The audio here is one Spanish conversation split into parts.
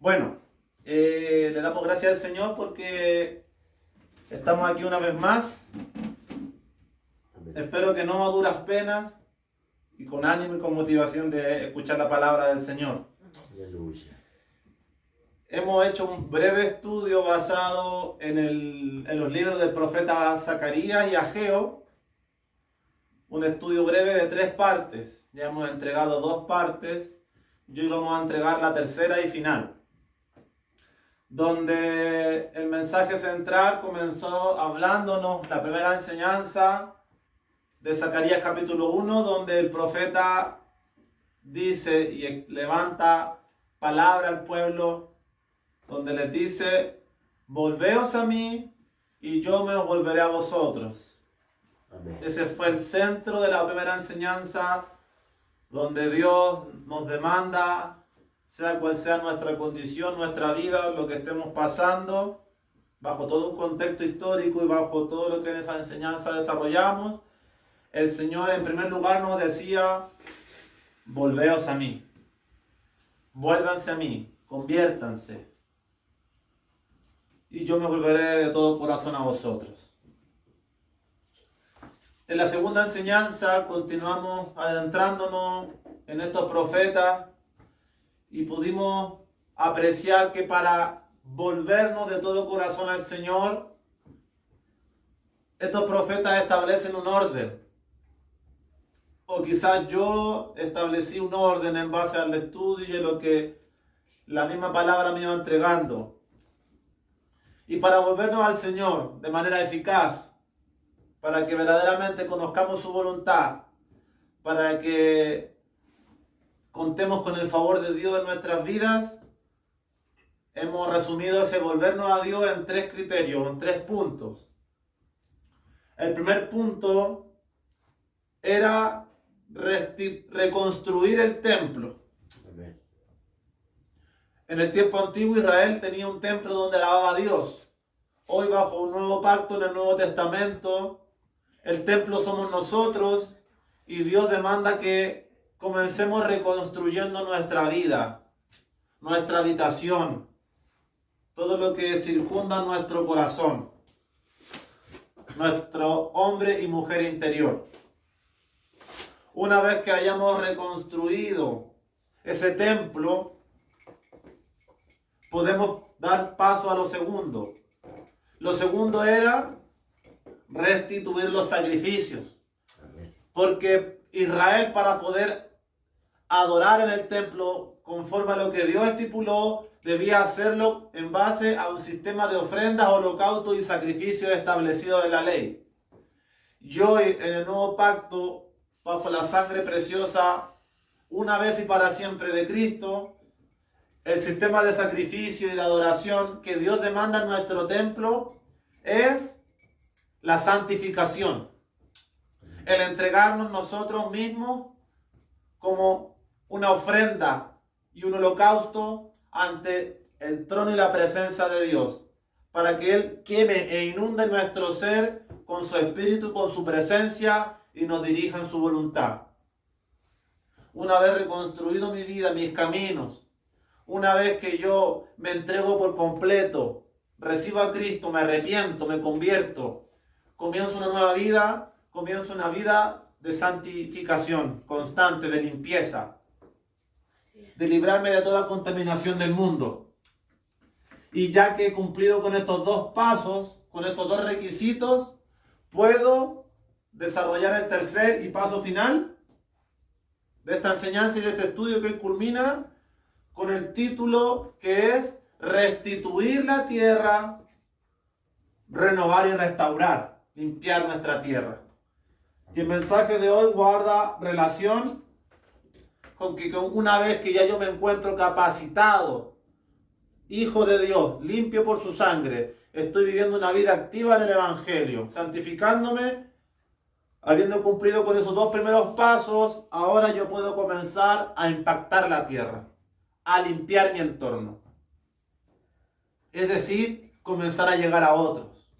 Bueno, le damos gracias al Señor porque estamos aquí una vez más. Espero que no a duras penas y con ánimo y con motivación de escuchar la palabra del Señor. Aleluya. Hemos hecho un breve estudio basado en los libros del profeta Zacarías y Ageo. Un estudio breve de 3 partes. Ya hemos entregado 2 partes. Y hoy vamos a entregar la tercera y final. Donde el mensaje central comenzó hablándonos la primera enseñanza de Zacarías capítulo 1, donde el profeta dice y levanta palabra al pueblo, donde les dice: volveos a mí y yo me volveré a vosotros. Amén. Ese fue el centro de la primera enseñanza, donde Dios nos demanda, sea cual sea nuestra condición, nuestra vida, lo que estemos pasando, bajo todo un contexto histórico y bajo todo lo que en esa enseñanza desarrollamos, el Señor en primer lugar nos decía: volveos a mí, vuélvanse a mí, conviértanse, y yo me volveré de todo corazón a vosotros. En la segunda enseñanza continuamos adentrándonos en estos profetas y pudimos apreciar que para volvernos de todo corazón al Señor, estos profetas establecen un orden. O quizás yo establecí un orden en base al estudio y en lo que la misma palabra me iba entregando. Y para volvernos al Señor de manera eficaz, para que verdaderamente conozcamos su voluntad, para que contemos con el favor de Dios en nuestras vidas, hemos resumido ese volvernos a Dios en 3 criterios, en 3 puntos. El primer punto era reconstruir el templo. Amén. En el tiempo antiguo Israel tenía un templo donde alababa a Dios. Hoy bajo un nuevo pacto en el Nuevo Testamento, el templo somos nosotros y Dios demanda que comencemos reconstruyendo nuestra vida, nuestra habitación, todo lo que circunda nuestro corazón, nuestro hombre y mujer interior. Una vez que hayamos reconstruido ese templo, podemos dar paso a lo segundo. Lo segundo era restituir los sacrificios. Amén. Porque Israel, para poder adorar en el templo conforme a lo que Dios estipuló, debía hacerlo en base a un sistema de ofrendas, holocaustos y sacrificios establecidos en la ley. Y hoy, en el nuevo pacto, bajo la sangre preciosa, una vez y para siempre de Cristo, el sistema de sacrificio y de adoración que Dios demanda en nuestro templo es la santificación. El entregarnos nosotros mismos como una ofrenda y un holocausto ante el trono y la presencia de Dios, para que Él queme e inunde nuestro ser con su espíritu, con su presencia y nos dirija en su voluntad. Una vez reconstruido mi vida, mis caminos, una vez que yo me entrego por completo, recibo a Cristo, me arrepiento, me convierto, comienzo una nueva vida, comienzo una vida de santificación constante, de limpieza, de librarme de toda contaminación del mundo. Y ya que he cumplido con estos 2 pasos, con estos 2 requisitos, puedo desarrollar el tercer y paso final de esta enseñanza y de este estudio que hoy culmina con el título que es restituir la tierra, renovar y restaurar, limpiar nuestra tierra. Y el mensaje de hoy guarda relación con que una vez que ya yo me encuentro capacitado, hijo de Dios, limpio por su sangre, estoy viviendo una vida activa en el Evangelio, santificándome, habiendo cumplido con esos 2 primeros pasos, ahora yo puedo comenzar a impactar la tierra, a limpiar mi entorno. Es decir, comenzar a llegar a otros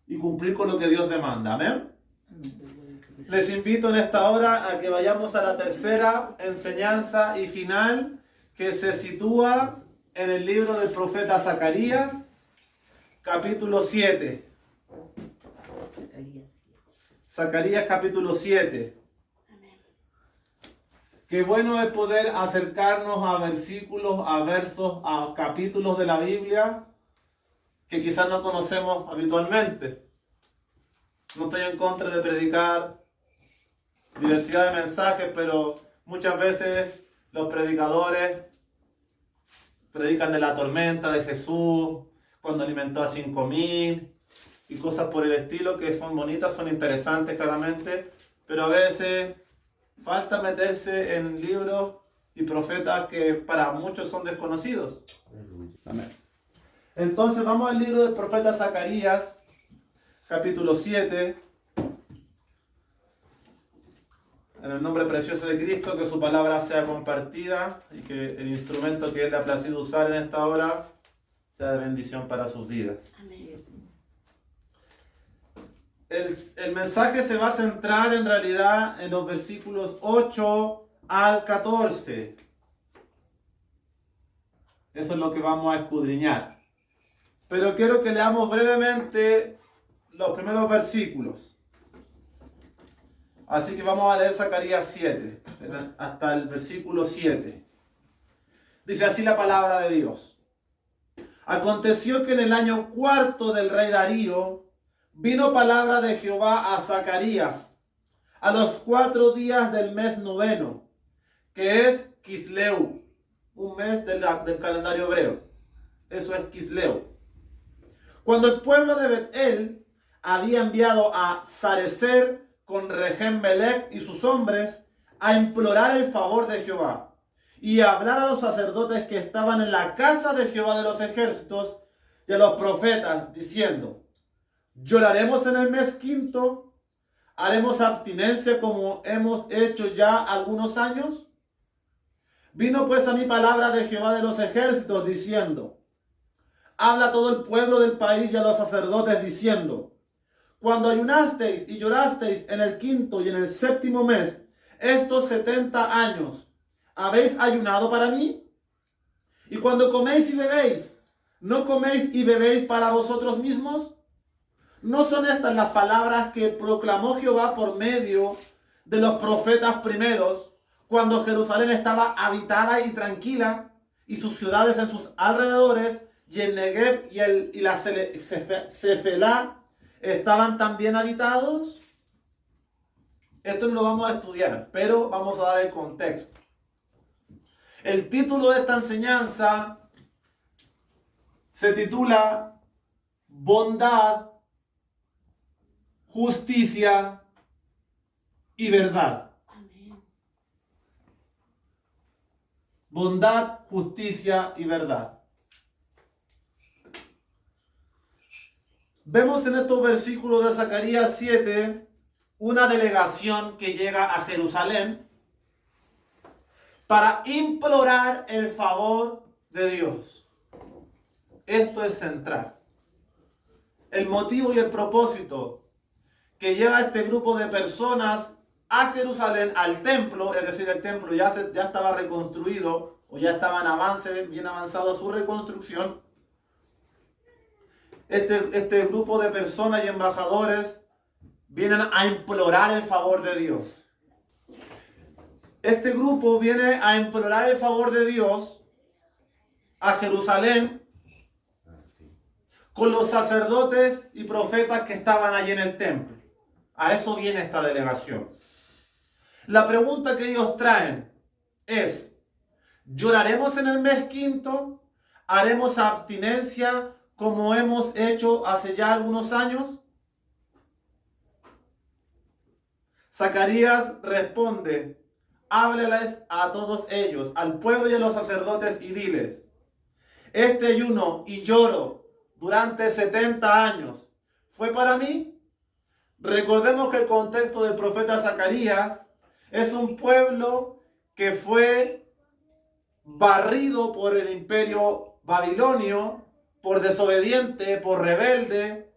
y cumplir con lo que Dios demanda. Amén. Les invito en esta hora a que vayamos a la tercera enseñanza y final, que se sitúa en el libro del profeta Zacarías, capítulo 7. Zacarías capítulo 7. Qué bueno es poder acercarnos a versículos, a versos, a capítulos de la Biblia que quizás no conocemos habitualmente. No estoy en contra de predicar diversidad de mensajes, pero muchas veces los predicadores predican de la tormenta de Jesús, cuando alimentó a 5.000 y cosas por el estilo que son bonitas, son interesantes claramente, pero a veces falta meterse en libros y profetas que para muchos son desconocidos. Amén. Entonces vamos al libro del profeta Zacarías, capítulo 7. En el nombre precioso de Cristo, que su palabra sea compartida y que el instrumento que Él le ha placido usar en esta hora sea de bendición para sus vidas. Amén. El mensaje se va a centrar en realidad en los versículos 8 al 14. Eso es lo que vamos a escudriñar. Pero quiero que leamos brevemente los primeros versículos. Así que vamos a leer Zacarías 7, hasta el versículo 7. Dice así la palabra de Dios. Aconteció que en el año cuarto del rey Darío vino palabra de Jehová a Zacarías a los 4 días del mes noveno, que es Quisleu, un mes del calendario hebreo. Eso es Quisleu. Cuando el pueblo de Bet-El había enviado a Sarecer con Regem-Melech y sus hombres a implorar el favor de Jehová y a hablar a los sacerdotes que estaban en la casa de Jehová de los ejércitos y a los profetas, diciendo: lloraremos en el mes quinto, haremos abstinencia como hemos hecho ya algunos años. Vino pues a mí palabra de Jehová de los ejércitos, diciendo: habla a todo el pueblo del país y a los sacerdotes, diciendo: cuando ayunasteis y llorasteis en el quinto y en el séptimo mes, estos 70 años, ¿habéis ayunado para mí? Y cuando coméis y bebéis, ¿no coméis y bebéis para vosotros mismos? ¿No son estas las palabras que proclamó Jehová por medio de los profetas primeros, cuando Jerusalén estaba habitada y tranquila, y sus ciudades en sus alrededores, y el Negev y la Cefelá estaban también habitados? Esto no lo vamos a estudiar, pero vamos a dar el contexto. El título de esta enseñanza se titula Bondad, Justicia y Verdad. Amén. Bondad, justicia y verdad. Vemos en estos versículos de Zacarías 7 una delegación que llega a Jerusalén para implorar el favor de Dios. Esto es central. El motivo y el propósito que lleva a este grupo de personas a Jerusalén, al templo, es decir, el templo ya estaba reconstruido o ya estaba en bien avanzado su reconstrucción. Este grupo de personas y embajadores vienen a implorar el favor de Dios. Este grupo viene a implorar el favor de Dios a Jerusalén con los sacerdotes y profetas que estaban allí en el templo. A eso viene esta delegación. La pregunta que ellos traen es: ¿lloraremos en el mes quinto? ¿Haremos abstinencia como hemos hecho hace ya algunos años? Zacarías responde: hábleles a todos ellos, al pueblo y a los sacerdotes, y diles: este ayuno y lloro durante 70 años fue para mí. Recordemos que el contexto del profeta Zacarías es un pueblo que fue barrido por el imperio babilonio, por desobediente, por rebelde.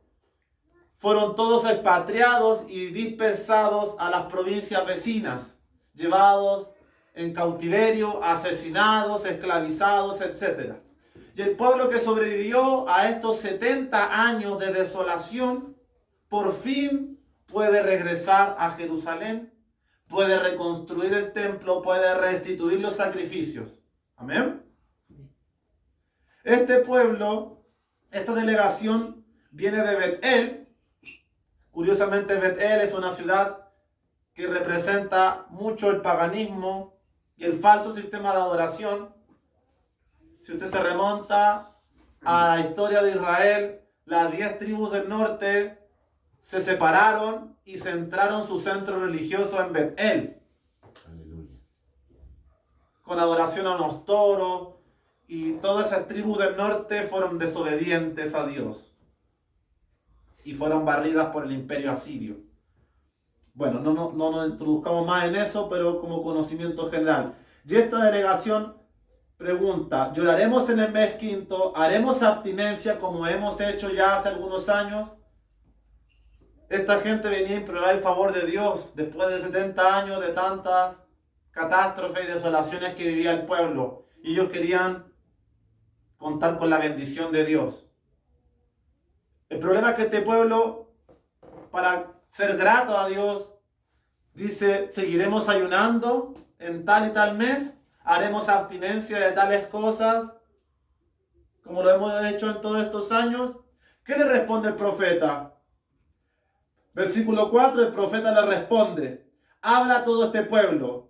Fueron todos expatriados y dispersados a las provincias vecinas, llevados en cautiverio, asesinados, esclavizados, etc. Y el pueblo que sobrevivió a estos 70 años de desolación, por fin puede regresar a Jerusalén, puede reconstruir el templo, puede restituir los sacrificios. Amén. Este pueblo, esta delegación viene de Bet-El. Curiosamente, Bet-El es una ciudad que representa mucho el paganismo y el falso sistema de adoración. Si usted se remonta a la historia de Israel, las 10 tribus del norte se separaron y centraron su centro religioso en Bet-El, Aleluya. con adoración a unos toros, y todas esas tribus del norte fueron desobedientes a Dios y fueron barridas por el imperio asirio. Bueno, no nos introduzcamos más en eso, pero como conocimiento general. Y esta delegación pregunta: ¿lloraremos en el mes quinto? ¿Haremos abstinencia como hemos hecho ya hace algunos años? Esta gente venía a implorar el favor de Dios después de 70 años de tantas catástrofes y desolaciones que vivía el pueblo. Y ellos querían contar con la bendición de Dios. El problema es que este pueblo, para ser grato a Dios, dice: seguiremos ayunando en tal y tal mes, haremos abstinencia de tales cosas, como lo hemos hecho en todos estos años. ¿Qué le responde el profeta? Versículo 4, el profeta le responde: habla a todo este pueblo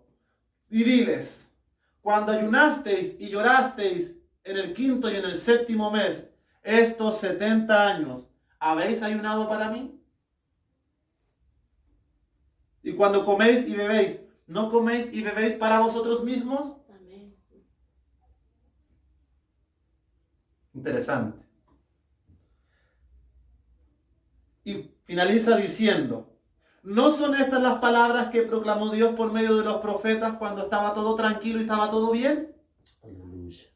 y diles: cuando ayunasteis y llorasteis en el quinto y en el séptimo mes, estos 70 años, ¿habéis ayunado para mí? Y cuando coméis y bebéis, ¿no coméis y bebéis para vosotros mismos? Amén. Interesante. Y finaliza diciendo: ¿no son estas las palabras que proclamó Dios por medio de los profetas cuando estaba todo tranquilo y estaba todo bien? Aleluya.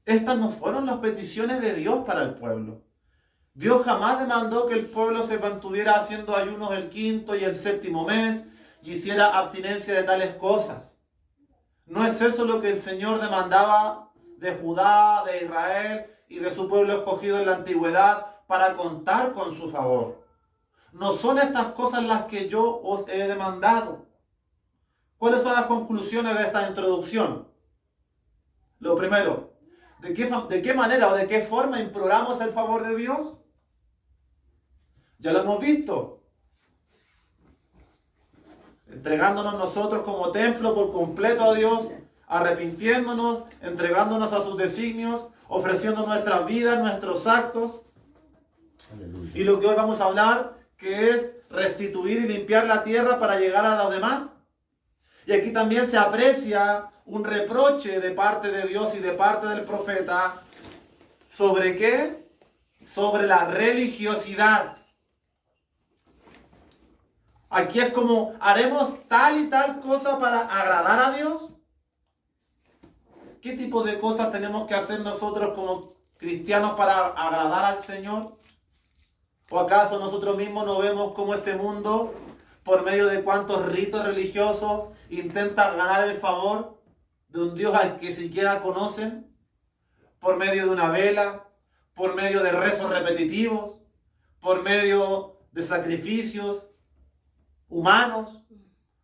Estas no fueron las peticiones de Dios para el pueblo. Dios jamás demandó que el pueblo se mantuviera haciendo ayunos el quinto y el séptimo mes y hiciera abstinencia de tales cosas. No es eso lo que el Señor demandaba de Judá, de Israel y de su pueblo escogido en la antigüedad para contar con su favor. No son estas cosas las que yo os he demandado. ¿Cuáles son las conclusiones de esta introducción? Lo primero, ¿de qué manera o de qué forma imploramos el favor de Dios? Ya lo hemos visto. Entregándonos nosotros como templo por completo a Dios, arrepintiéndonos, entregándonos a sus designios, ofreciendo nuestras vidas, nuestros actos. Aleluya. Y lo que hoy vamos a hablar, que es restituir y limpiar la tierra para llegar a los demás. Y aquí también se aprecia un reproche de parte de Dios y de parte del profeta. ¿Sobre qué? Sobre la religiosidad. Aquí es como: ¿haremos tal y tal cosa para agradar a Dios? ¿Qué tipo de cosas tenemos que hacer nosotros como cristianos para agradar al Señor? ¿O acaso nosotros mismos no vemos cómo este mundo, por medio de cuantos ritos religiosos, intenta ganar el favor de un Dios al que siquiera conocen? Por medio de una vela, por medio de rezos repetitivos, por medio de sacrificios humanos,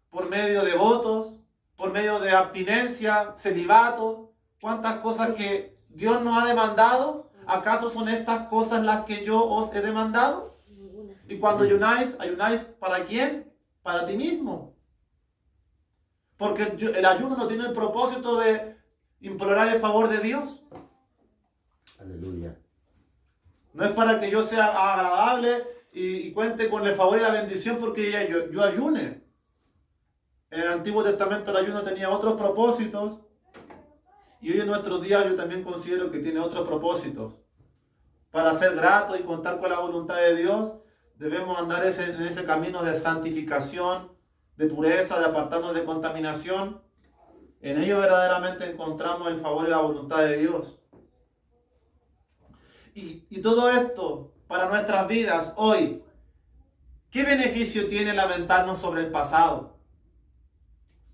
por medio de votos, por medio de abstinencia, celibato. ¿Cuántas cosas que Dios nos ha demandado? ¿Acaso son estas cosas las que yo os he demandado? Ninguna. Y cuando ayunáis, ¿ayunáis para quién? Para ti mismo. Porque el ayuno no tiene el propósito de implorar el favor de Dios. Aleluya. No es para que yo sea agradable y cuente con el favor y la bendición porque yo ayune. En el Antiguo Testamento el ayuno tenía otros propósitos. Y hoy en nuestros días yo también considero que tiene otros propósitos. Para ser gratos y contar con la voluntad de Dios, debemos andar en ese camino de santificación, de pureza, de apartarnos de contaminación. En ello verdaderamente encontramos el favor y la voluntad de Dios. Y todo esto para nuestras vidas hoy, ¿qué beneficio tiene lamentarnos sobre el pasado?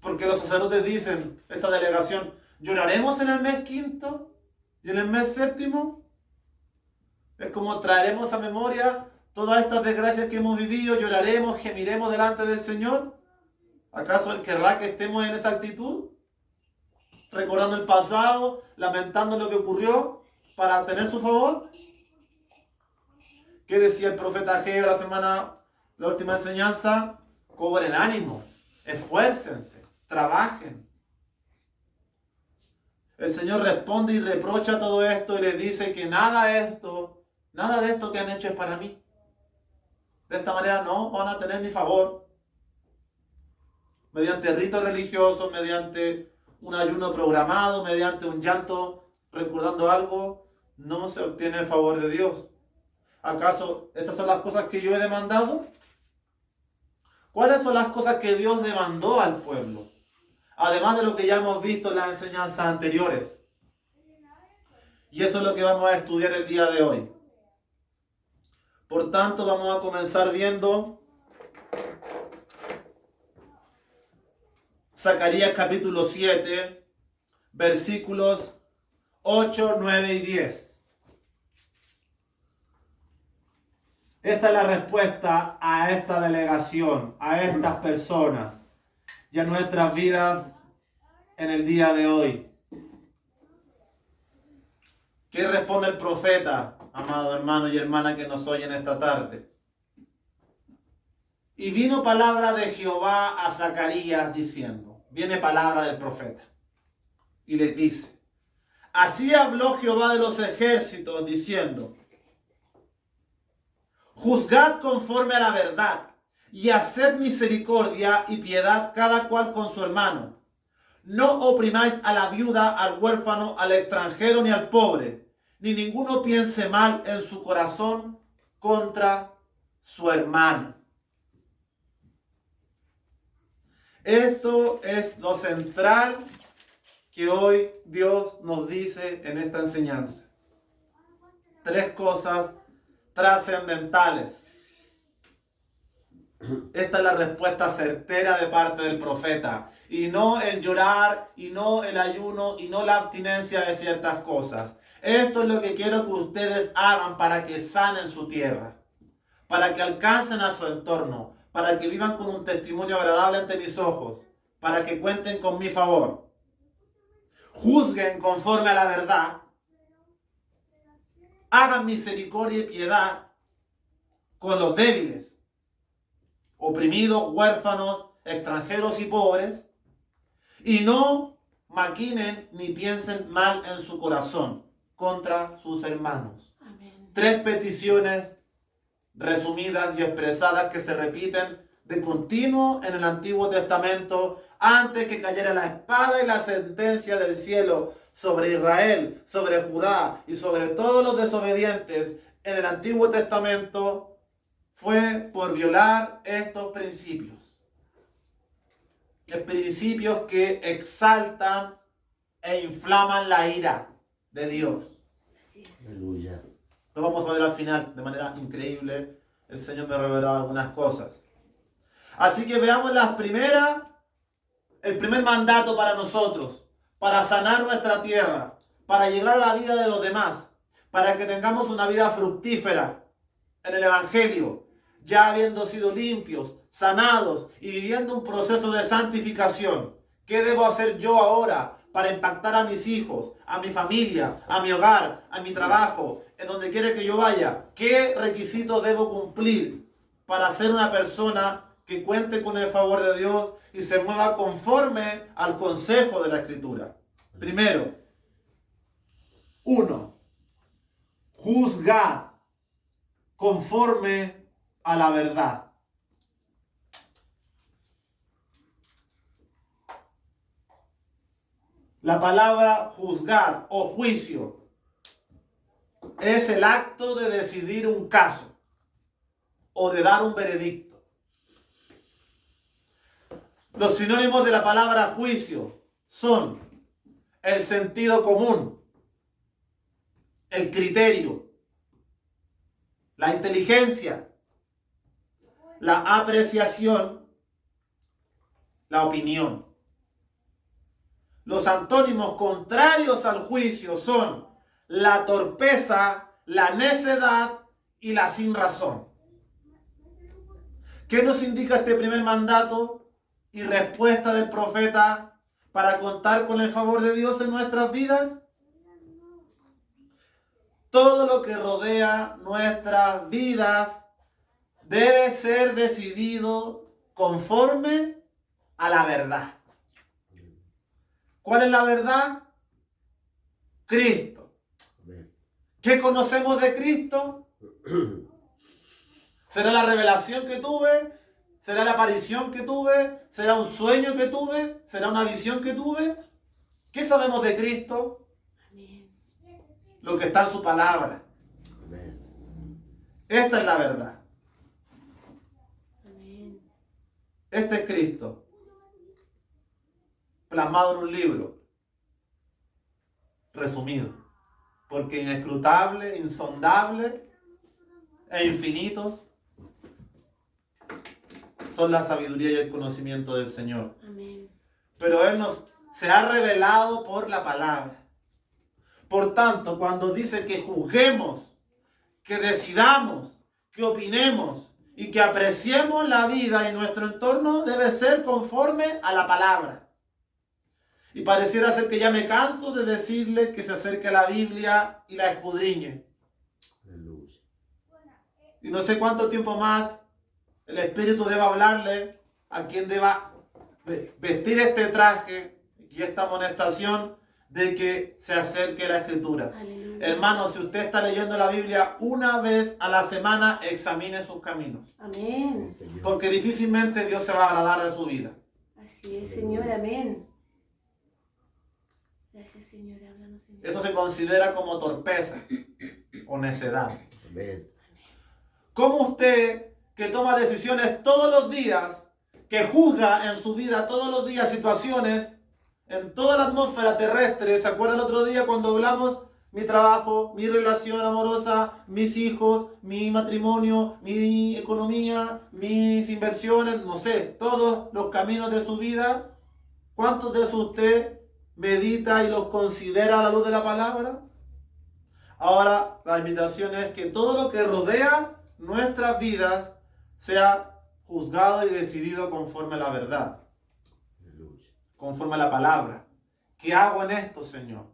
Porque los sacerdotes dicen, esta delegación, ¿lloraremos en el mes quinto y en el mes séptimo? Es como traeremos a memoria todas estas desgracias que hemos vivido, lloraremos, gemiremos delante del Señor. ¿Acaso Él querrá que estemos en esa actitud? Recordando el pasado, lamentando lo que ocurrió para tener su favor. ¿Qué decía el profeta Ageo la última enseñanza? Cobren ánimo, esfuércense, trabajen. El Señor responde y reprocha todo esto y les dice que nada de esto que han hecho es para mí. De esta manera no van a tener mi favor. Mediante ritos religiosos, mediante un ayuno programado, mediante un llanto recordando algo, no se obtiene el favor de Dios. ¿Acaso estas son las cosas que yo he demandado? ¿Cuáles son las cosas que Dios demandó al pueblo? Además de lo que ya hemos visto en las enseñanzas anteriores. Y eso es lo que vamos a estudiar el día de hoy. Por tanto, vamos a comenzar viendo Zacarías capítulo 7, versículos 8, 9 y 10. Esta es la respuesta a esta delegación, a estas personas y a nuestras vidas en el día de hoy. ¿Qué responde el profeta, amado hermano y hermana que nos oyen esta tarde? Y vino palabra de Jehová a Zacarías diciendo, viene palabra del profeta, y le dice, así habló Jehová de los ejércitos diciendo, juzgad conforme a la verdad, y haced misericordia y piedad cada cual con su hermano. No oprimáis a la viuda, al huérfano, al extranjero ni al pobre, ni ninguno piense mal en su corazón contra su hermano. Esto es lo central que hoy Dios nos dice en esta enseñanza. 3 cosas trascendentales. Esta es la respuesta certera de parte del profeta. Y no el llorar, y no el ayuno, y no la abstinencia de ciertas cosas. Esto es lo que quiero que ustedes hagan para que sanen su tierra. Para que alcancen a su entorno. Para que vivan con un testimonio agradable ante mis ojos. Para que cuenten con mi favor. Juzguen conforme a la verdad. Hagan misericordia y piedad con los débiles, oprimidos, huérfanos, extranjeros y pobres, y no maquinen ni piensen mal en su corazón contra sus hermanos. Amén. 3 peticiones resumidas y expresadas que se repiten de continuo en el Antiguo Testamento antes que cayera la espada y la sentencia del cielo sobre Israel, sobre Judá y sobre todos los desobedientes en el Antiguo Testamento fue por violar estos principios. Principios que exaltan e inflaman la ira de Dios. Aleluya. Lo vamos a ver al final de manera increíble. El Señor me reveló algunas cosas. Así que veamos el primer mandato para nosotros. Para sanar nuestra tierra, para llegar a la vida de los demás, para que tengamos una vida fructífera en el Evangelio, ya habiendo sido limpios, sanados y viviendo un proceso de santificación. ¿Qué debo hacer yo ahora para impactar a mis hijos, a mi familia, a mi hogar, a mi trabajo, en donde quiera que yo vaya? ¿Qué requisitos debo cumplir para ser una persona que cuente con el favor de Dios y se mueva conforme al consejo de la Escritura? Primero, 1. Juzgar conforme a la verdad. La palabra juzgar o juicio es el acto de decidir un caso o de dar un veredicto. Los sinónimos de la palabra juicio son el sentido común, el criterio, la inteligencia, la apreciación, la opinión. Los antónimos contrarios al juicio son la torpeza, la necedad y la sin razón. ¿Qué nos indica este primer mandato y respuesta del profeta para contar con el favor de Dios en nuestras vidas? Todo lo que rodea nuestras vidas debe ser decidido conforme a la verdad. ¿Cuál es la verdad? Cristo. ¿Qué conocemos de Cristo? ¿Será la revelación que tuve? ¿Será la aparición que tuve? ¿Será un sueño que tuve? ¿Será una visión que tuve? ¿Qué sabemos de Cristo? Lo que está en su palabra. Esta es la verdad. Este es Cristo, plasmado en un libro, resumido, porque inescrutable, insondable e infinitos son la sabiduría y el conocimiento del Señor. Amén. Pero Él se ha revelado por la palabra. Por tanto, cuando dice que juzguemos, que decidamos, que opinemos y que apreciemos la vida y nuestro entorno, debe ser conforme a la palabra. Y pareciera ser que ya me canso de decirle que se acerque a la Biblia y la escudriñe. Aleluya. Y no sé cuánto tiempo más el Espíritu deba hablarle a quien deba vestir este traje y esta amonestación de que se acerque la Escritura. Aleluya. Hermano, si usted está leyendo la Biblia una vez a la semana, examine sus caminos. Amén. Señor. Porque difícilmente Dios se va a agradar de su vida. Así es, Señor. Amén. Gracias, Señor. Háblanos, Señor. Eso se considera como torpeza o necedad. Amén. ¿Cómo usted, que toma decisiones todos los días, que juzga en su vida todos los días situaciones, en toda la atmósfera terrestre, ¿se acuerdan el otro día cuando hablamos mi trabajo, mi relación amorosa, mis hijos, mi matrimonio, mi economía, mis inversiones, no sé, todos los caminos de su vida? ¿Cuántos de esos usted medita y los considera a la luz de la palabra? Ahora, la invitación es que todo lo que rodea nuestras vidas sea juzgado y decidido conforme a la verdad, Aleluya. conforme a la palabra. ¿Qué hago en esto, Señor?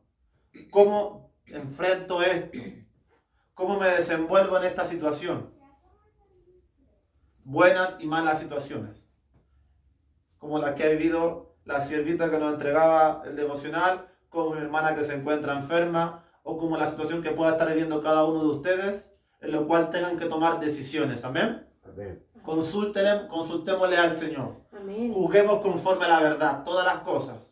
¿Cómo enfrento esto? ¿Cómo me desenvuelvo en esta situación? Buenas y malas situaciones, como la que ha vivido la siervita que nos entregaba el devocional, como mi hermana que se encuentra enferma, o como la situación que pueda estar viviendo cada uno de ustedes, en lo cual tengan que tomar decisiones. Amén. Amén. Consultémosle al Señor. Amén. Juzguemos conforme a la verdad todas las cosas,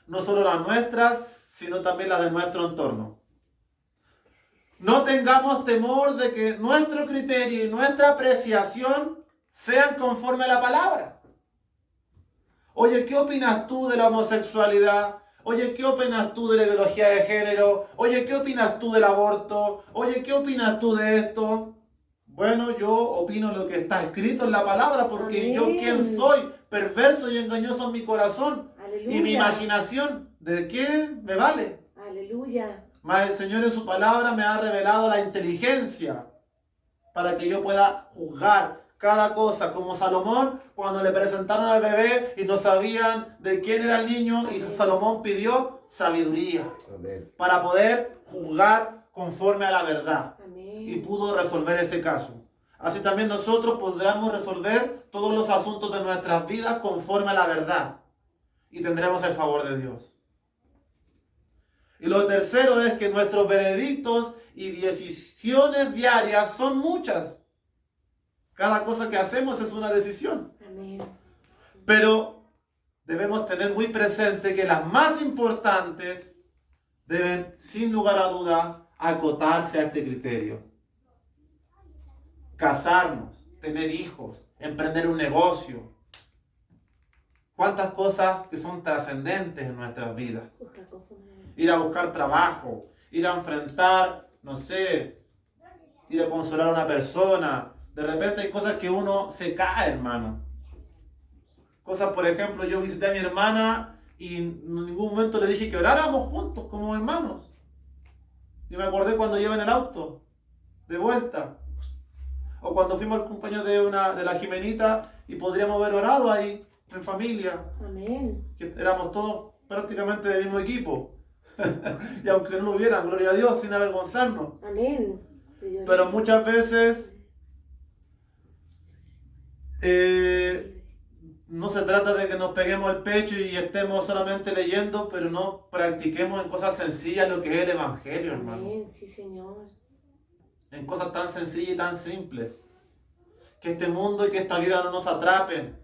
no solo las nuestras, sino también las de nuestro entorno. No tengamos temor de que nuestro criterio y nuestra apreciación sean conforme a la palabra. Oye, ¿qué opinas tú de la homosexualidad? Oye, ¿qué opinas tú de la ideología de género? Oye, ¿qué opinas tú del aborto? Oye, ¿qué opinas tú de esto? Bueno, yo opino lo que está escrito en la palabra, porque Amén. yo, ¿quién soy? Perverso y engañoso en mi corazón. Aleluya. Y mi imaginación, ¿de qué me vale? Aleluya. Mas el Señor en su palabra me ha revelado la inteligencia para que yo pueda juzgar cada cosa, como Salomón cuando le presentaron al bebé y no sabían de quién era el niño, y Salomón pidió sabiduría Amén. para poder juzgar conforme a la verdad, y Amén. pudo resolver ese caso. Así también nosotros podremos resolver todos los asuntos de nuestras vidas conforme a la verdad, y tendremos el favor de Dios. Y lo tercero es que nuestros veredictos y decisiones diarias son muchas. Cada cosa que hacemos es una decisión. Amén. Pero debemos tener muy presente que las más importantes deben, sin lugar a duda, acotarse a este criterio. Casarnos, tener hijos, emprender un negocio. ¿Cuántas cosas que son trascendentes en nuestras vidas? Busca conforme. Ir a buscar trabajo, ir a enfrentar, no sé, ir a consolar a una persona. De repente hay cosas que uno se cae, hermano. Cosas, por ejemplo, yo visité a mi hermana y en ningún momento le dije que oráramos juntos como hermanos. Y me acordé cuando iba en el auto, de vuelta. O cuando fuimos al cumpleaños de la Jimenita y podríamos haber orado ahí, en familia. Amén. Que éramos todos prácticamente del mismo equipo. Y aunque no lo hubieran, gloria a Dios, sin avergonzarnos. Amén. Pero muchas veces no se trata de que nos peguemos el pecho y estemos solamente leyendo, pero no practiquemos en cosas sencillas lo que es el Evangelio, hermano. Amén, sí, Señor. En cosas tan sencillas y tan simples. Que este mundo y que esta vida no nos atrapen,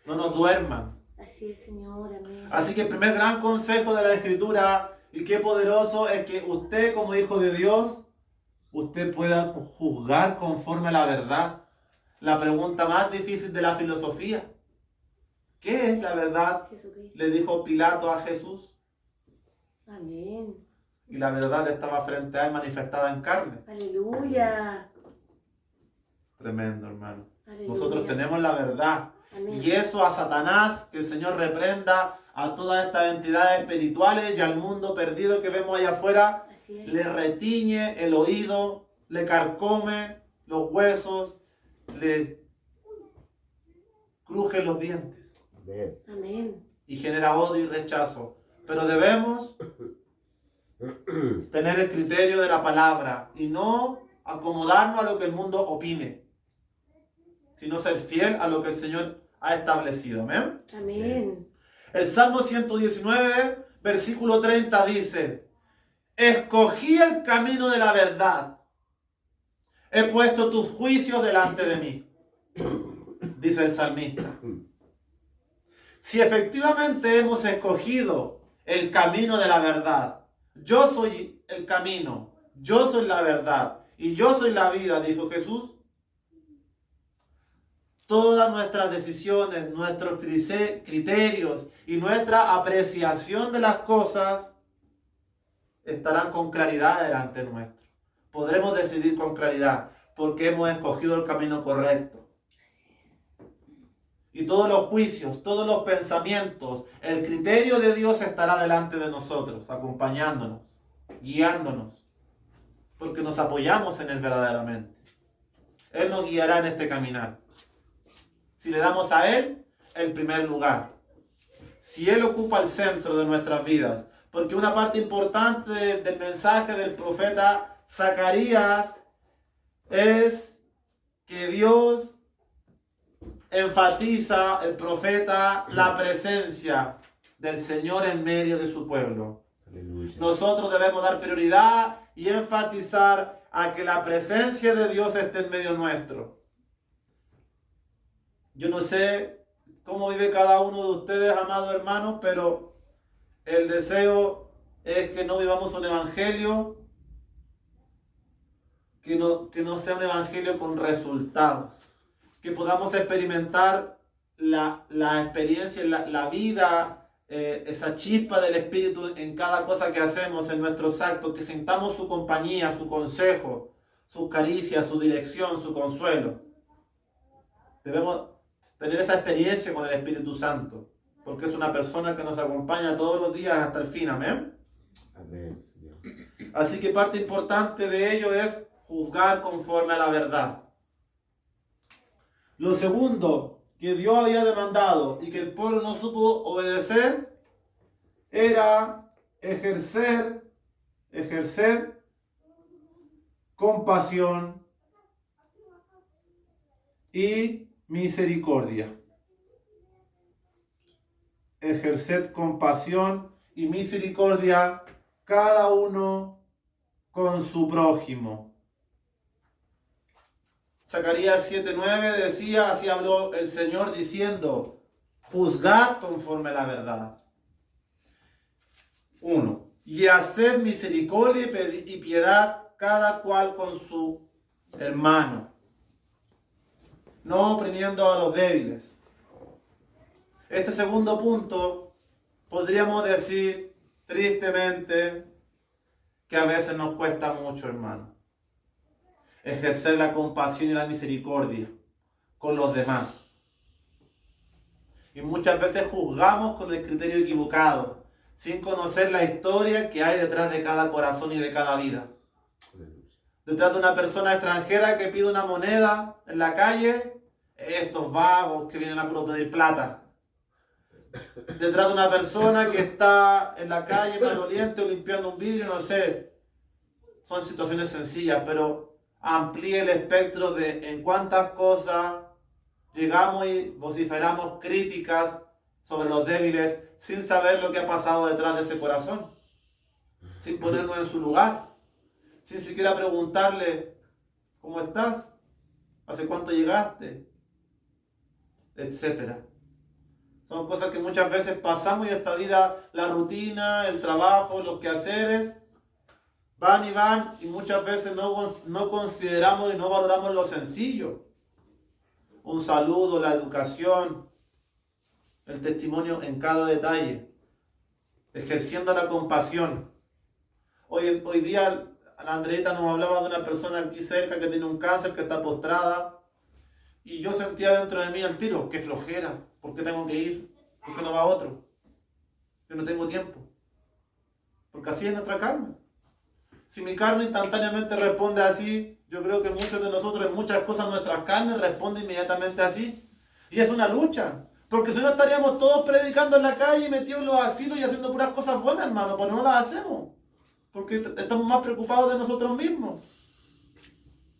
no nos duerman. Así es, Señor, amén. Así que el primer gran consejo de la Escritura, y qué poderoso, es que usted como hijo de Dios, usted pueda juzgar conforme a la verdad. La pregunta más difícil de la filosofía. ¿Qué es la verdad? Jesucristo. Le dijo Pilato a Jesús. Amén. Y la verdad estaba frente a él manifestada en carne. Aleluya. Tremendo, hermano. Aleluya. Nosotros tenemos la verdad. Amén. Y eso a Satanás, que el Señor reprenda a todas estas entidades espirituales y al mundo perdido que vemos allá afuera, Así es. le retiñe el oído, le carcome los huesos, le cruje los dientes Amén. Amén. y genera odio y rechazo. Pero debemos tener el criterio de la palabra y no acomodarnos a lo que el mundo opine, sino ser fiel a lo que el Señor ha establecido. Amén. Amén. El Salmo 119, versículo 30 dice: escogí el camino de la verdad. He puesto tus juicios delante de mí, dice el salmista. Si efectivamente hemos escogido el camino de la verdad, yo soy el camino, yo soy la verdad y yo soy la vida, dijo Jesús, todas nuestras decisiones, nuestros criterios y nuestra apreciación de las cosas estarán con claridad delante nuestro. Podremos decidir con claridad porque hemos escogido el camino correcto. Y todos los juicios, todos los pensamientos, el criterio de Dios estará delante de nosotros, acompañándonos, guiándonos, porque nos apoyamos en Él verdaderamente. Él nos guiará en este caminar. Si le damos a Él el primer lugar, si Él ocupa el centro de nuestras vidas, porque una parte importante del mensaje del profeta Zacarías es que Dios enfatiza, el profeta, la presencia del Señor en medio de su pueblo. Aleluya. Nosotros debemos dar prioridad y enfatizar a que la presencia de Dios esté en medio nuestro. Yo no sé cómo vive cada uno de ustedes, amados hermanos, pero el deseo es que no vivamos un evangelio que no sea un evangelio con resultados. Que podamos experimentar la experiencia, la vida, esa chispa del Espíritu en cada cosa que hacemos, en nuestros actos, que sintamos su compañía, su consejo, su caricia, su dirección, su consuelo. Debemos tener esa experiencia con el Espíritu Santo, porque es una persona que nos acompaña todos los días hasta el fin. Amén. Amén, Señor. Así que parte importante de ello es juzgar conforme a la verdad. Lo segundo que Dios había demandado y que el pueblo no supo obedecer era ejercer compasión y misericordia. Ejerced compasión y misericordia cada uno con su prójimo. Zacarías 7:9 decía, así habló el Señor diciendo, juzgad conforme a la verdad. 1. Y haced misericordia y piedad cada cual con su hermano, no oprimiendo a los débiles. Este segundo punto, podríamos decir tristemente que a veces nos cuesta mucho, hermano. Ejercer la compasión y la misericordia con los demás. Y muchas veces juzgamos con el criterio equivocado, sin conocer la historia que hay detrás de cada corazón y de cada vida. Aleluya. Detrás de una persona extranjera que pide una moneda en la calle, estos vagos que vienen a puro pedir plata. Detrás de una persona que está en la calle maloliente o limpiando un vidrio, no sé. Son situaciones sencillas, pero amplíe el espectro de en cuántas cosas llegamos y vociferamos críticas sobre los débiles sin saber lo que ha pasado detrás de ese corazón, sin ponernos en su lugar, sin siquiera preguntarle ¿cómo estás? ¿Hace cuánto llegaste? Etcétera. Son cosas que muchas veces pasamos y esta vida, la rutina, el trabajo, los quehaceres, van y muchas veces no consideramos y no valoramos lo sencillo. Un saludo, la educación, el testimonio en cada detalle, ejerciendo la compasión. Hoy día la Andreita nos hablaba de una persona aquí cerca que tiene un cáncer, que está postrada, y yo sentía dentro de mí el tiro, qué flojera, ¿por qué tengo que ir? ¿Por qué no va otro? Yo no tengo tiempo, porque así es nuestra carne. Si mi carne instantáneamente responde así, yo creo que muchos de nosotros en muchas cosas nuestras carnes responden inmediatamente así. Y es una lucha. Porque si no estaríamos todos predicando en la calle, metidos en los asilos y haciendo puras cosas buenas, hermano, pero no las hacemos. Porque estamos más preocupados de nosotros mismos,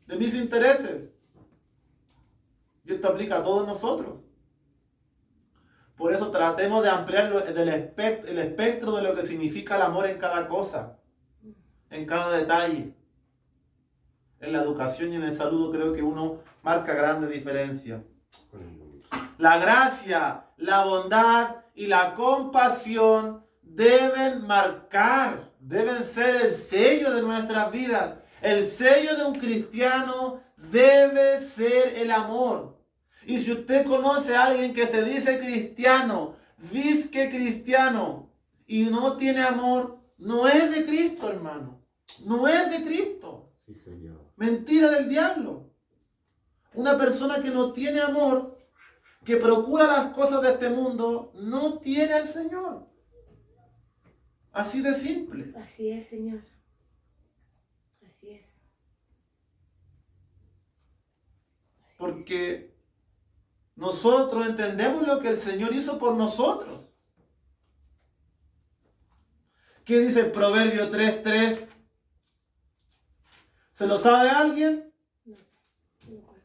de mis intereses. Y esto aplica a todos nosotros. Por eso tratemos de ampliar el espectro de lo que significa el amor en cada cosa, en cada detalle. En la educación y en el saludo creo que uno marca grandes diferencias. La gracia, la bondad y la compasión deben ser el sello de nuestras vidas. El sello de un cristiano debe ser el amor. Y si usted conoce a alguien que se dice cristiano, disque cristiano, y no tiene amor, no es de Cristo, hermano. No es de Cristo. Sí, Señor. Mentira del diablo. Una persona que no tiene amor, que procura las cosas de este mundo, no tiene al Señor. Así de simple. Así es, Señor. Así es. Porque nosotros entendemos lo que el Señor hizo por nosotros. ¿Qué dice el Proverbio 3:3? ¿Se lo sabe alguien? No me acuerdo.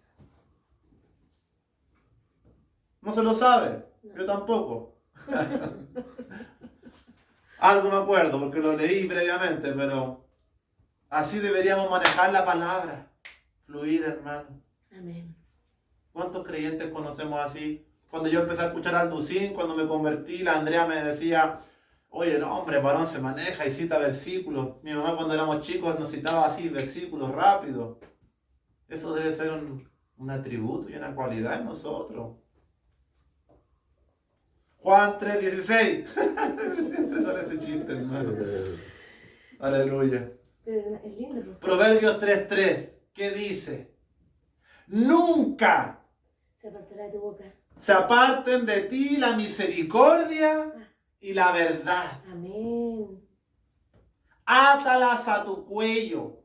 ¿No se lo sabe? Yo tampoco. Algo me acuerdo porque lo leí previamente, pero así deberíamos manejar la palabra. Fluida, hermano. Amén. ¿Cuántos creyentes conocemos así? Cuando yo empecé a escuchar al Ducín, cuando me convertí, la Andrea me decía, oye, no, hombre, varón se maneja y cita versículos. Mi mamá cuando éramos chicos nos citaba así, versículos rápidos. Eso debe ser un atributo y una cualidad en nosotros. Juan 3:16. Siempre sale ese chiste, hermano. Aleluya. Pero es lindo. Proverbios 3:3. ¿Qué dice? Nunca Se apartará de tu boca. se aparten de ti la misericordia y la verdad. Amén. Átalas a tu cuello.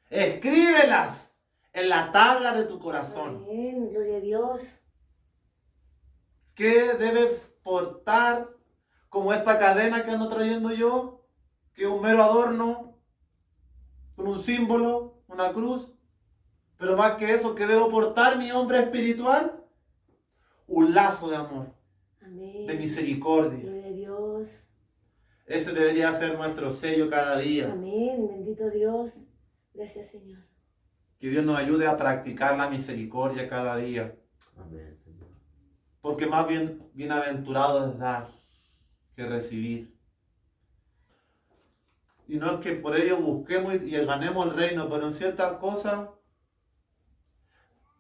Escríbelas en la tabla de tu corazón. Amén. Gloria a Dios. ¿Qué debes portar como esta cadena que ando trayendo yo? Que es un mero adorno, con un símbolo, una cruz. Pero más que eso, ¿qué debo portar, mi hombre espiritual? Un lazo de amor, Amén. de misericordia. Gloria a Dios. Ese debería ser nuestro sello cada día. Amén. Bendito Dios. Gracias, Señor. Que Dios nos ayude a practicar la misericordia cada día. Amén, Señor. Porque más bien bienaventurado es dar que recibir. Y no es que por ello busquemos y ganemos el reino, pero en ciertas cosas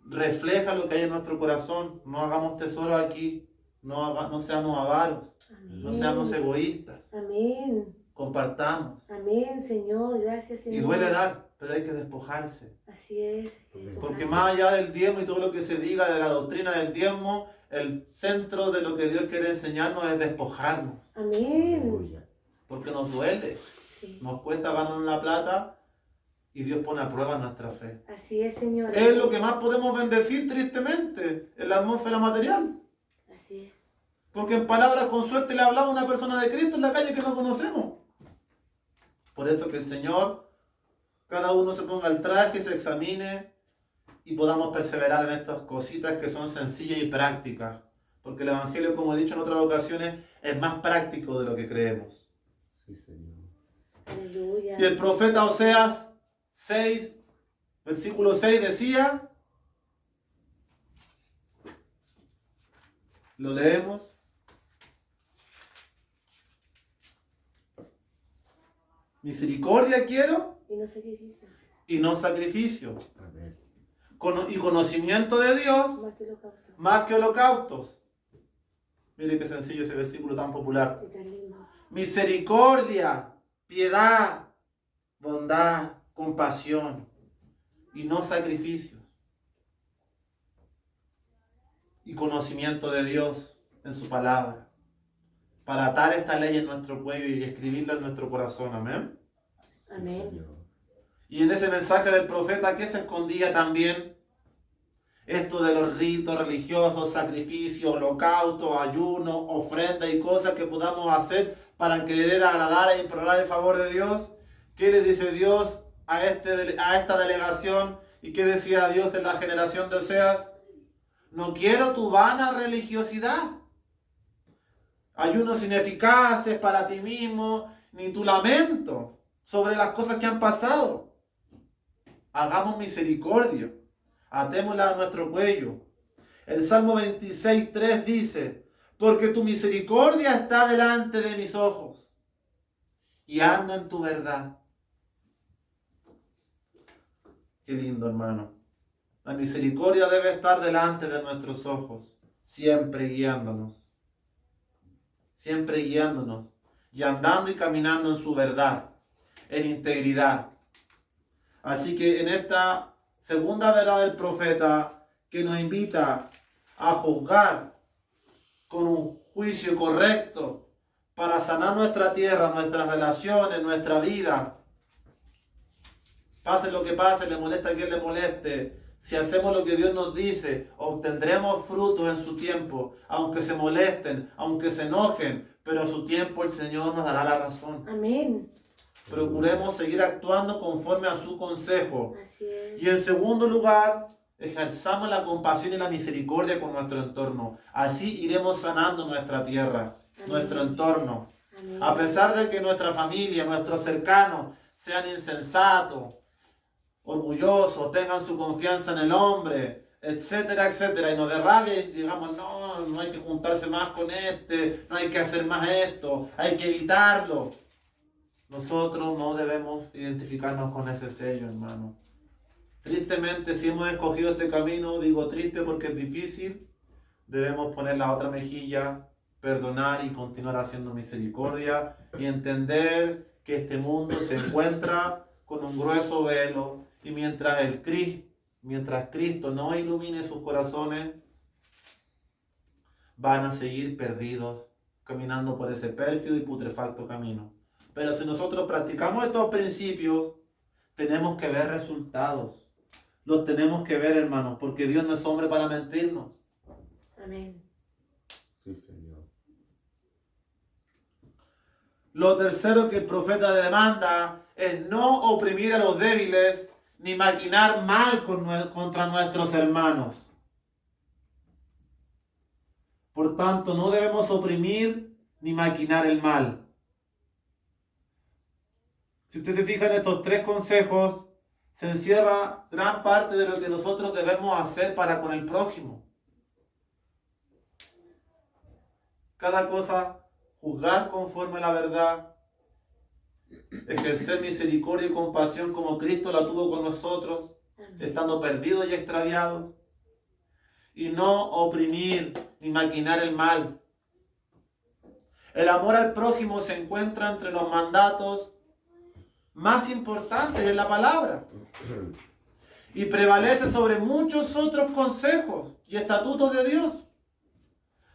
refleja lo que hay en nuestro corazón. No hagamos tesoros aquí, no seamos avaros, Amén. no seamos egoístas. Amén. compartamos. Amén, Señor. Gracias, Señor. Y duele dar, pero hay que despojarse. Así es. Porque más allá del diezmo y todo lo que se diga de la doctrina del diezmo, el centro de lo que Dios quiere enseñarnos es despojarnos. Amén. Aleluya. Porque nos duele, Sí. nos cuesta ganar la plata y Dios pone a prueba nuestra fe. Así es, Señor. Es lo que más podemos bendecir tristemente en la atmósfera material. Así es. Porque en palabras con suerte le hablamos a una persona de Cristo en la calle que no conocemos. Por eso que el Señor, cada uno se ponga el traje, se examine y podamos perseverar en estas cositas que son sencillas y prácticas. Porque el Evangelio, como he dicho en otras ocasiones, es más práctico de lo que creemos. Sí, Señor. Aleluya. Y el profeta Oseas 6, versículo 6 decía, lo leemos. Misericordia quiero Y no sacrificio. y no sacrificio. Amén. Y conocimiento de Dios Más que holocausto. más que holocaustos. Mire qué sencillo ese versículo tan popular. Y tan lindo. Misericordia, piedad, bondad, compasión y no sacrificios. Y conocimiento de Dios en su palabra. Para atar esta ley en nuestro cuello y escribirla en nuestro corazón. Amén. Sí, Amén. Señor. Y en ese mensaje del profeta, ¿qué se escondía también? Esto de los ritos religiosos, sacrificios, holocaustos, ayunos, ofrendas y cosas que podamos hacer para querer agradar e implorar el favor de Dios. ¿Qué le dice Dios a esta delegación? ¿Y qué decía Dios en la generación de Oseas? No quiero tu vana religiosidad. Ayunos ineficaces para ti mismo, ni tu lamento sobre las cosas que han pasado. Hagamos misericordia. Atémosla a nuestro cuello. El Salmo 26:3 dice, porque tu misericordia está delante de mis ojos y ando en tu verdad. Qué lindo, hermano. La misericordia debe estar delante de nuestros ojos, siempre guiándonos. Siempre guiándonos y andando y caminando en su verdad, en integridad. Así que en esta segunda verdad del profeta que nos invita a juzgar con un juicio correcto para sanar nuestra tierra, nuestras relaciones, nuestra vida. Pase lo que pase, le molesta a quien le moleste. Si hacemos lo que Dios nos dice, obtendremos frutos en su tiempo, aunque se molesten, aunque se enojen, pero a su tiempo el Señor nos dará la razón. Amén. Procuremos seguir actuando conforme a su consejo. Así es. Y en segundo lugar, ejerzamos la compasión y la misericordia con nuestro entorno. Así iremos sanando nuestra tierra, Amén. nuestro entorno. Amén. A pesar de que nuestra familia, nuestros cercanos sean insensatos, orgullosos, tengan su confianza en el hombre, etcétera, etcétera, y nos dé rabia y digamos, no hay que juntarse más con no hay que hacer más esto, hay que evitarlo. Nosotros no debemos identificarnos con ese sello, hermano. Tristemente, si hemos escogido este camino, digo triste porque es difícil, debemos poner la otra mejilla, perdonar y continuar haciendo misericordia y entender que este mundo se encuentra con un grueso velo y mientras Cristo no ilumine sus corazones, van a seguir perdidos, caminando por ese pérfido y putrefacto camino. Pero si nosotros practicamos estos principios, tenemos que ver resultados. Los tenemos que ver, hermanos, porque Dios no es hombre para mentirnos. Amén. Sí, Señor. Lo tercero que el profeta demanda es no oprimir a los débiles ni maquinar mal contra nuestros hermanos. Por tanto, no debemos oprimir ni maquinar el mal. Si usted se fija en estos tres consejos, se encierra gran parte de lo que nosotros debemos hacer para con el prójimo. Cada cosa, juzgar conforme a la verdad, ejercer misericordia y compasión como Cristo la tuvo con nosotros, Amén. estando perdidos y extraviados, y no oprimir ni maquinar el mal. El amor al prójimo se encuentra entre los mandatos más importantes en la palabra y prevalece sobre muchos otros consejos y estatutos de Dios,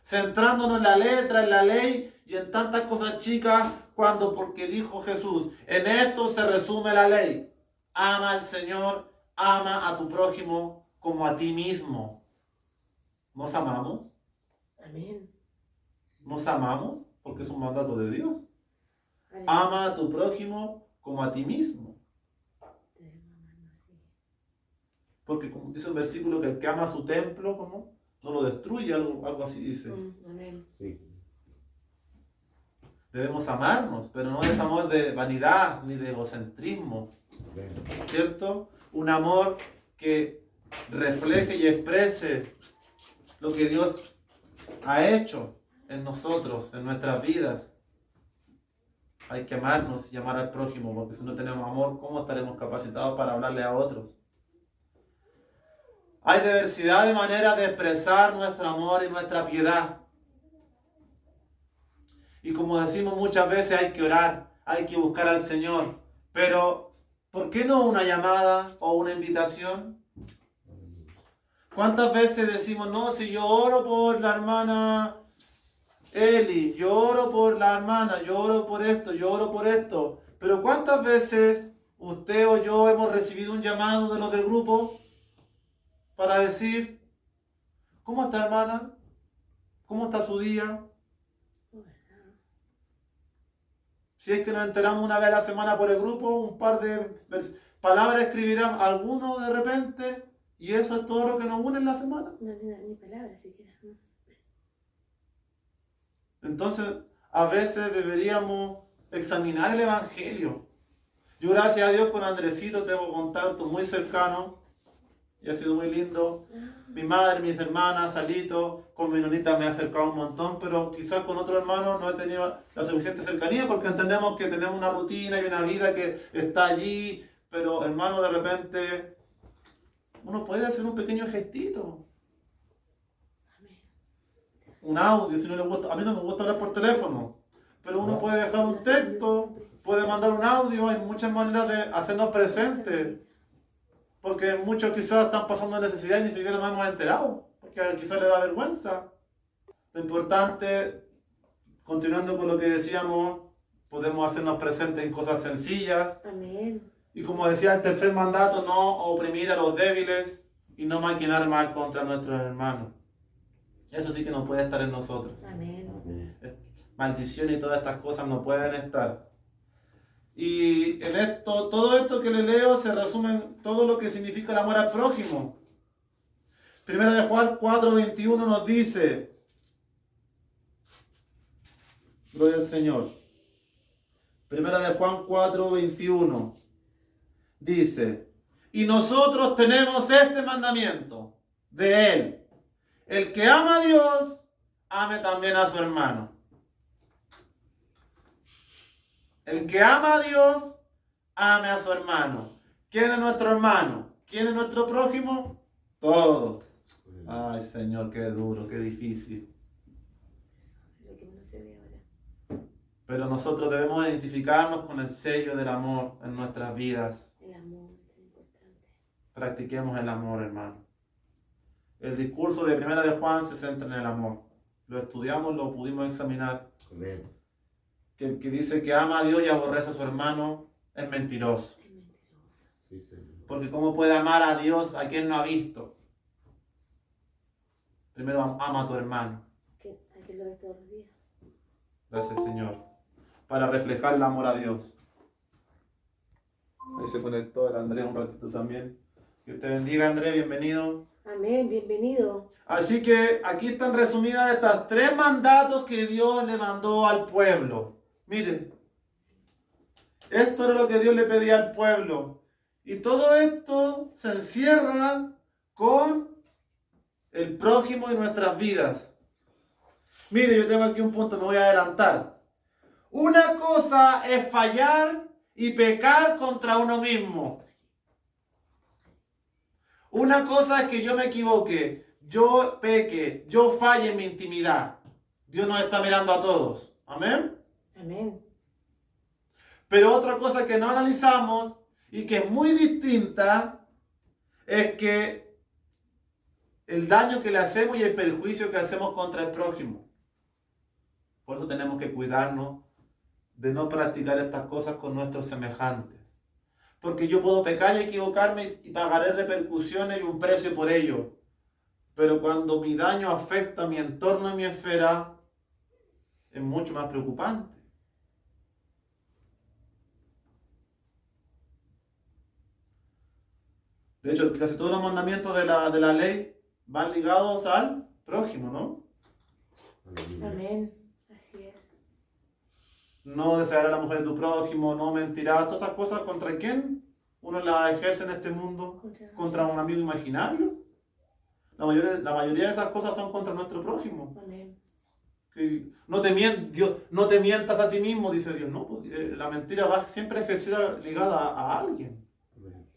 centrándonos en la letra, en la ley y en tantas cosas chicas, porque dijo Jesús, en esto se resume la ley: ama al Señor, ama a tu prójimo como a ti mismo. ¿Nos amamos? Amén. ¿Nos amamos? Porque es un mandato de Dios. Aleluya. Ama a tu prójimo como a ti mismo. Debemos amarnos así. Porque como dice el versículo, que el que ama su templo, ¿cómo? No lo destruye, algo así dice. Amén. Sí. Debemos amarnos, pero no es amor de vanidad ni de egocentrismo, Amén. ¿cierto? Un amor que refleje y exprese lo que Dios ha hecho en nosotros, en nuestras vidas. Hay que amarnos y amar al prójimo, porque si no tenemos amor, ¿cómo estaremos capacitados para hablarle a otros? Hay diversidad de maneras de expresar nuestro amor y nuestra piedad. Y como decimos muchas veces, hay que orar, hay que buscar al Señor. Pero, ¿por qué no una llamada o una invitación? ¿Cuántas veces decimos, no, si yo oro por la hermana Eli, yo oro por la hermana, yo oro por esto, yo oro por esto? Pero ¿cuántas veces usted o yo hemos recibido un llamado de los del grupo para decir, ¿cómo está, hermana? ¿Cómo está su día? Si es que nos enteramos una vez a la semana por el grupo, un par de palabras escribirán algunos de repente, y eso es todo lo que nos une en la semana. No, ni palabras siquiera. ¿No? Entonces, a veces deberíamos examinar el Evangelio. Yo, gracias a Dios, con Andresito tengo contacto muy cercano y ha sido muy lindo. Mi madre, mis hermanas, Salito, con mi nonita me he acercado un montón, pero quizás con otros hermanos no he tenido la suficiente cercanía porque entendemos que tenemos una rutina y una vida que está allí, pero hermano, de repente uno puede hacer un pequeño gestito. Un audio, si no le gusta. A mí no me gusta hablar por teléfono, pero uno puede dejar un texto, puede mandar un audio. Hay muchas maneras de hacernos presentes, porque muchos quizás están pasando necesidad y ni siquiera nos hemos enterado, porque quizás le da vergüenza. Lo importante, continuando con lo que decíamos, podemos hacernos presentes en cosas sencillas. Amén. Y como decía el tercer mandato, no oprimir a los débiles y no maquinar mal contra nuestros hermanos. Eso sí que no puede estar en nosotros. Amén. Amén. Maldición y todas estas cosas no pueden estar. Y en esto, todo esto que le leo se resume en todo lo que significa el amor al prójimo. Primera de Juan 4:21 nos dice, gloria al Señor. Primera de Juan 4:21 dice, y nosotros tenemos este mandamiento de Él: el que ama a Dios, ame también a su hermano. El que ama a Dios, ame a su hermano. ¿Quién es nuestro hermano? ¿Quién es nuestro prójimo? Todos. Ay, Señor, qué duro, qué difícil. Lo que uno se ve ahora. Pero nosotros debemos identificarnos con el sello del amor en nuestras vidas. El amor es tan importante. Practiquemos el amor, hermano. El discurso de Primera de Juan se centra en el amor. Lo estudiamos, lo pudimos examinar. Amén. Que el que dice que ama a Dios y aborrece a su hermano es mentiroso. Es mentiroso. Sí, Señor. Porque ¿cómo puede amar a Dios a quien no ha visto? Primero ama a tu hermano. Hay que lo ver todos los días. Gracias, Señor. Para reflejar el amor a Dios. Ahí se conectó el Andrés un ratito también. Que te bendiga, Andrés, bienvenido. Amén, bienvenido. Así que aquí están resumidas estas 3 mandatos que Dios le mandó al pueblo. Miren, esto era lo que Dios le pedía al pueblo. Y todo esto se encierra con el prójimo y nuestras vidas. Mire, yo tengo aquí un punto, me voy a adelantar. Una cosa es fallar y pecar contra uno mismo. Una cosa es que yo me equivoque, yo peque, yo falle en mi intimidad. Dios nos está mirando a todos. Amén. Amén. Pero otra cosa que no analizamos y que es muy distinta es que el daño que le hacemos y el perjuicio que hacemos contra el prójimo. Por eso tenemos que cuidarnos de no practicar estas cosas con nuestros semejantes. Porque yo puedo pecar y equivocarme y pagaré repercusiones y un precio por ello. Pero cuando mi daño afecta a mi entorno y mi esfera, es mucho más preocupante. De hecho, casi todos los mandamientos de la ley van ligados al prójimo, ¿no? Aleluya. Amén. Así es. No desear a la mujer de tu prójimo, no mentirás, todas esas cosas, ¿contra quién uno las ejerce en este mundo? ¿Contra un amigo imaginario? La mayoría de esas cosas son contra nuestro prójimo. Amén. Que no te mientas a ti mismo, dice Dios. No, pues, la mentira va siempre ejercida ligada a alguien. Amén.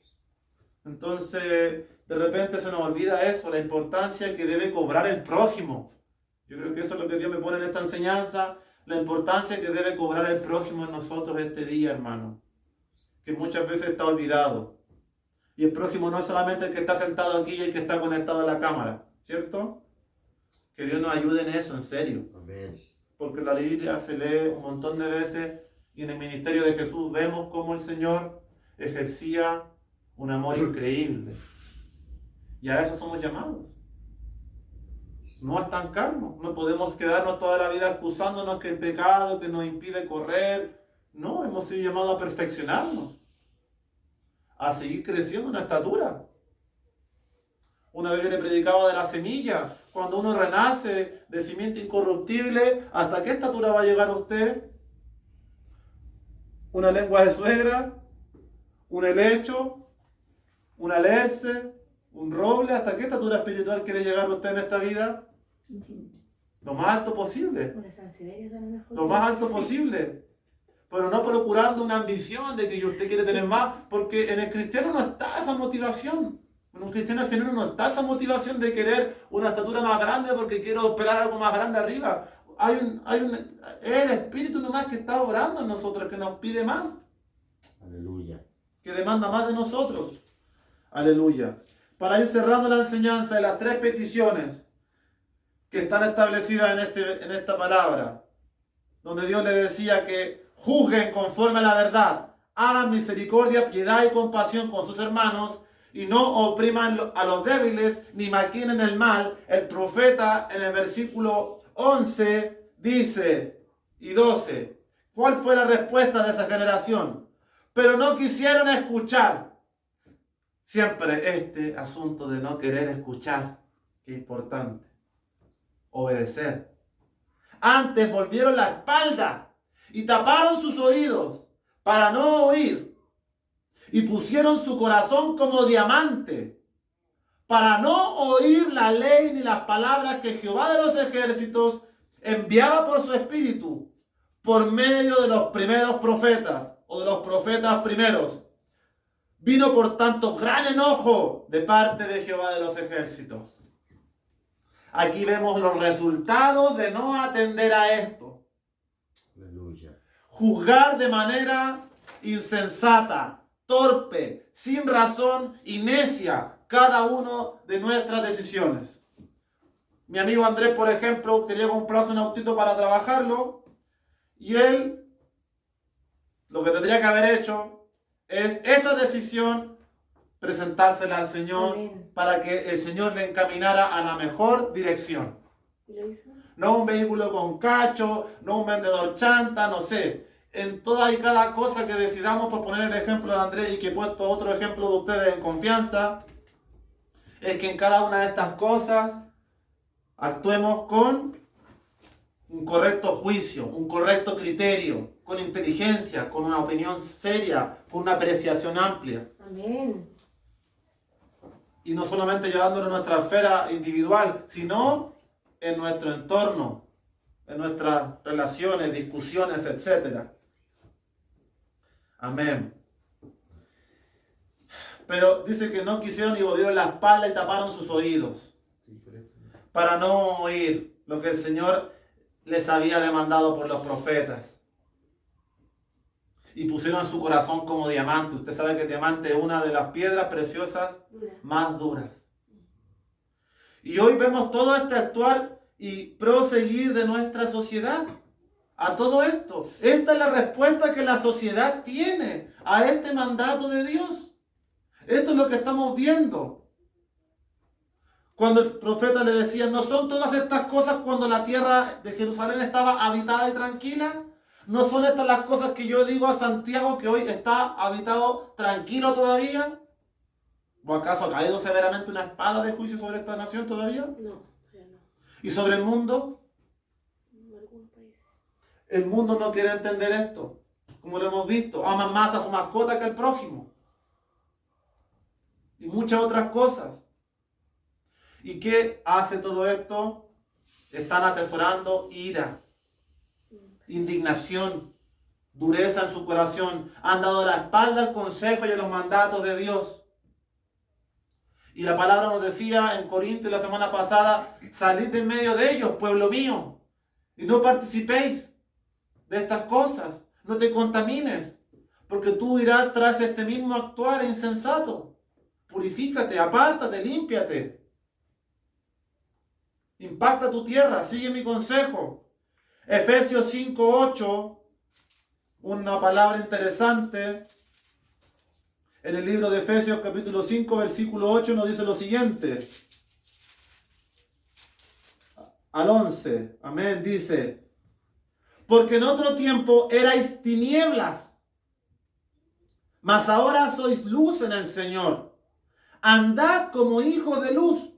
Entonces, de repente se nos olvida eso, la importancia que debe cobrar el prójimo. Yo creo que eso es lo que Dios me pone en esta enseñanza, la importancia que debe cobrar el prójimo en nosotros este día, hermano. Que muchas veces está olvidado. Y el prójimo no es solamente el que está sentado aquí y el que está conectado a la cámara, ¿cierto? Que Dios nos ayude en eso, en serio. Amén. Porque la Biblia se lee un montón de veces y en el ministerio de Jesús vemos cómo el Señor ejercía un amor increíble. Y a eso somos llamados. No a estancarnos. No podemos quedarnos toda la vida acusándonos que el pecado que nos impide correr. No, hemos sido llamados a perfeccionarnos. A seguir creciendo en la estatura. Una vez yo le predicaba de la semilla. Cuando uno renace de simiente incorruptible, ¿hasta qué estatura va a llegar usted? ¿Una lengua de suegra? ¿Un helecho? ¿Un alerce? ¿Un roble? ¿Hasta qué estatura espiritual quiere llegar usted en esta vida? Lo más alto posible. Una Sansevieria suena mejor. Lo más alto posible. Pero no procurando una ambición de que usted quiere tener más, porque en el cristiano no está esa motivación. En un cristiano genuino no está esa motivación de querer una estatura más grande porque quiero esperar algo más grande arriba. Es el Espíritu nomás que está obrando en nosotros, que nos pide más, Aleluya. que demanda más de nosotros. Aleluya. Para ir cerrando la enseñanza de las 3 peticiones que están establecidas en esta palabra, donde Dios le decía que juzguen conforme a la verdad, hagan misericordia, piedad y compasión con sus hermanos, y no opriman a los débiles, ni maquinen el mal. El profeta en el versículo 11 dice, y 12, ¿cuál fue la respuesta de esa generación? Pero no quisieron escuchar. Siempre este asunto de no querer escuchar, qué importante. Obedecer. Antes volvieron la espalda y taparon sus oídos para no oír. Y pusieron su corazón como diamante para no oír la ley ni las palabras que Jehová de los ejércitos enviaba por su espíritu por medio de los primeros profetas o de los profetas primeros. Vino por tanto gran enojo de parte de Jehová de los ejércitos. Aquí vemos los resultados de no atender a esto. Aleluya. Juzgar de manera insensata, torpe, sin razón y necia cada uno de nuestras decisiones. Mi amigo Andrés, por ejemplo, quería comprarse un autito para trabajarlo y él lo que tendría que haber hecho es esa decisión presentársela al Señor. Amén. Para que el Señor le encaminara a la mejor dirección. ¿Y lo hizo? No un vehículo con cacho, no un vendedor chanta, no sé. En toda y cada cosa que decidamos, por poner el ejemplo de Andrés y que he puesto otro ejemplo de ustedes en confianza, es que en cada una de estas cosas actuemos con un correcto juicio, un correcto criterio, con inteligencia, con una opinión seria, con una apreciación amplia. Amén. Y no solamente llevándolo a nuestra esfera individual, sino en nuestro entorno, en nuestras relaciones, discusiones, etc. Amén. Pero dice que no quisieron y volvieron la espalda y taparon sus oídos para no oír lo que el Señor les había demandado por los profetas. Y pusieron su corazón como diamante. Usted sabe que el diamante es una de las piedras preciosas Dura. más duras. Y hoy vemos todo este actuar y proseguir de nuestra sociedad a todo esto. Esta es la respuesta que la sociedad tiene a este mandato de Dios. Esto es lo que estamos viendo. Cuando el profeta le decía, ¿no son todas estas cosas cuando la tierra de Jerusalén estaba habitada y tranquila? ¿No son estas las cosas que yo digo a Santiago que hoy está habitado tranquilo todavía? ¿O acaso ha caído severamente una espada de juicio sobre esta nación todavía? No, ya no. ¿Y sobre el mundo? En algunos países. El mundo no quiere entender esto. Como lo hemos visto, aman más a su mascota que al prójimo. Y muchas otras cosas. ¿Y qué hace todo esto? Están atesorando ira, indignación, dureza en su corazón. Han dado la espalda al consejo y a los mandatos de Dios. Y la palabra nos decía en Corintios la semana pasada, salid de en medio de ellos, pueblo mío, y no participéis de estas cosas. No te contamines, porque tú irás tras este mismo actuar insensato. Purifícate, apártate, límpiate. Impacta tu tierra, sigue mi consejo. Efesios 5:8, una palabra interesante. En el libro de Efesios capítulo 5, versículo 8 nos dice lo siguiente. Al 11, amén, dice, porque en otro tiempo erais tinieblas, mas ahora sois luz en el Señor. Andad como hijos de luz.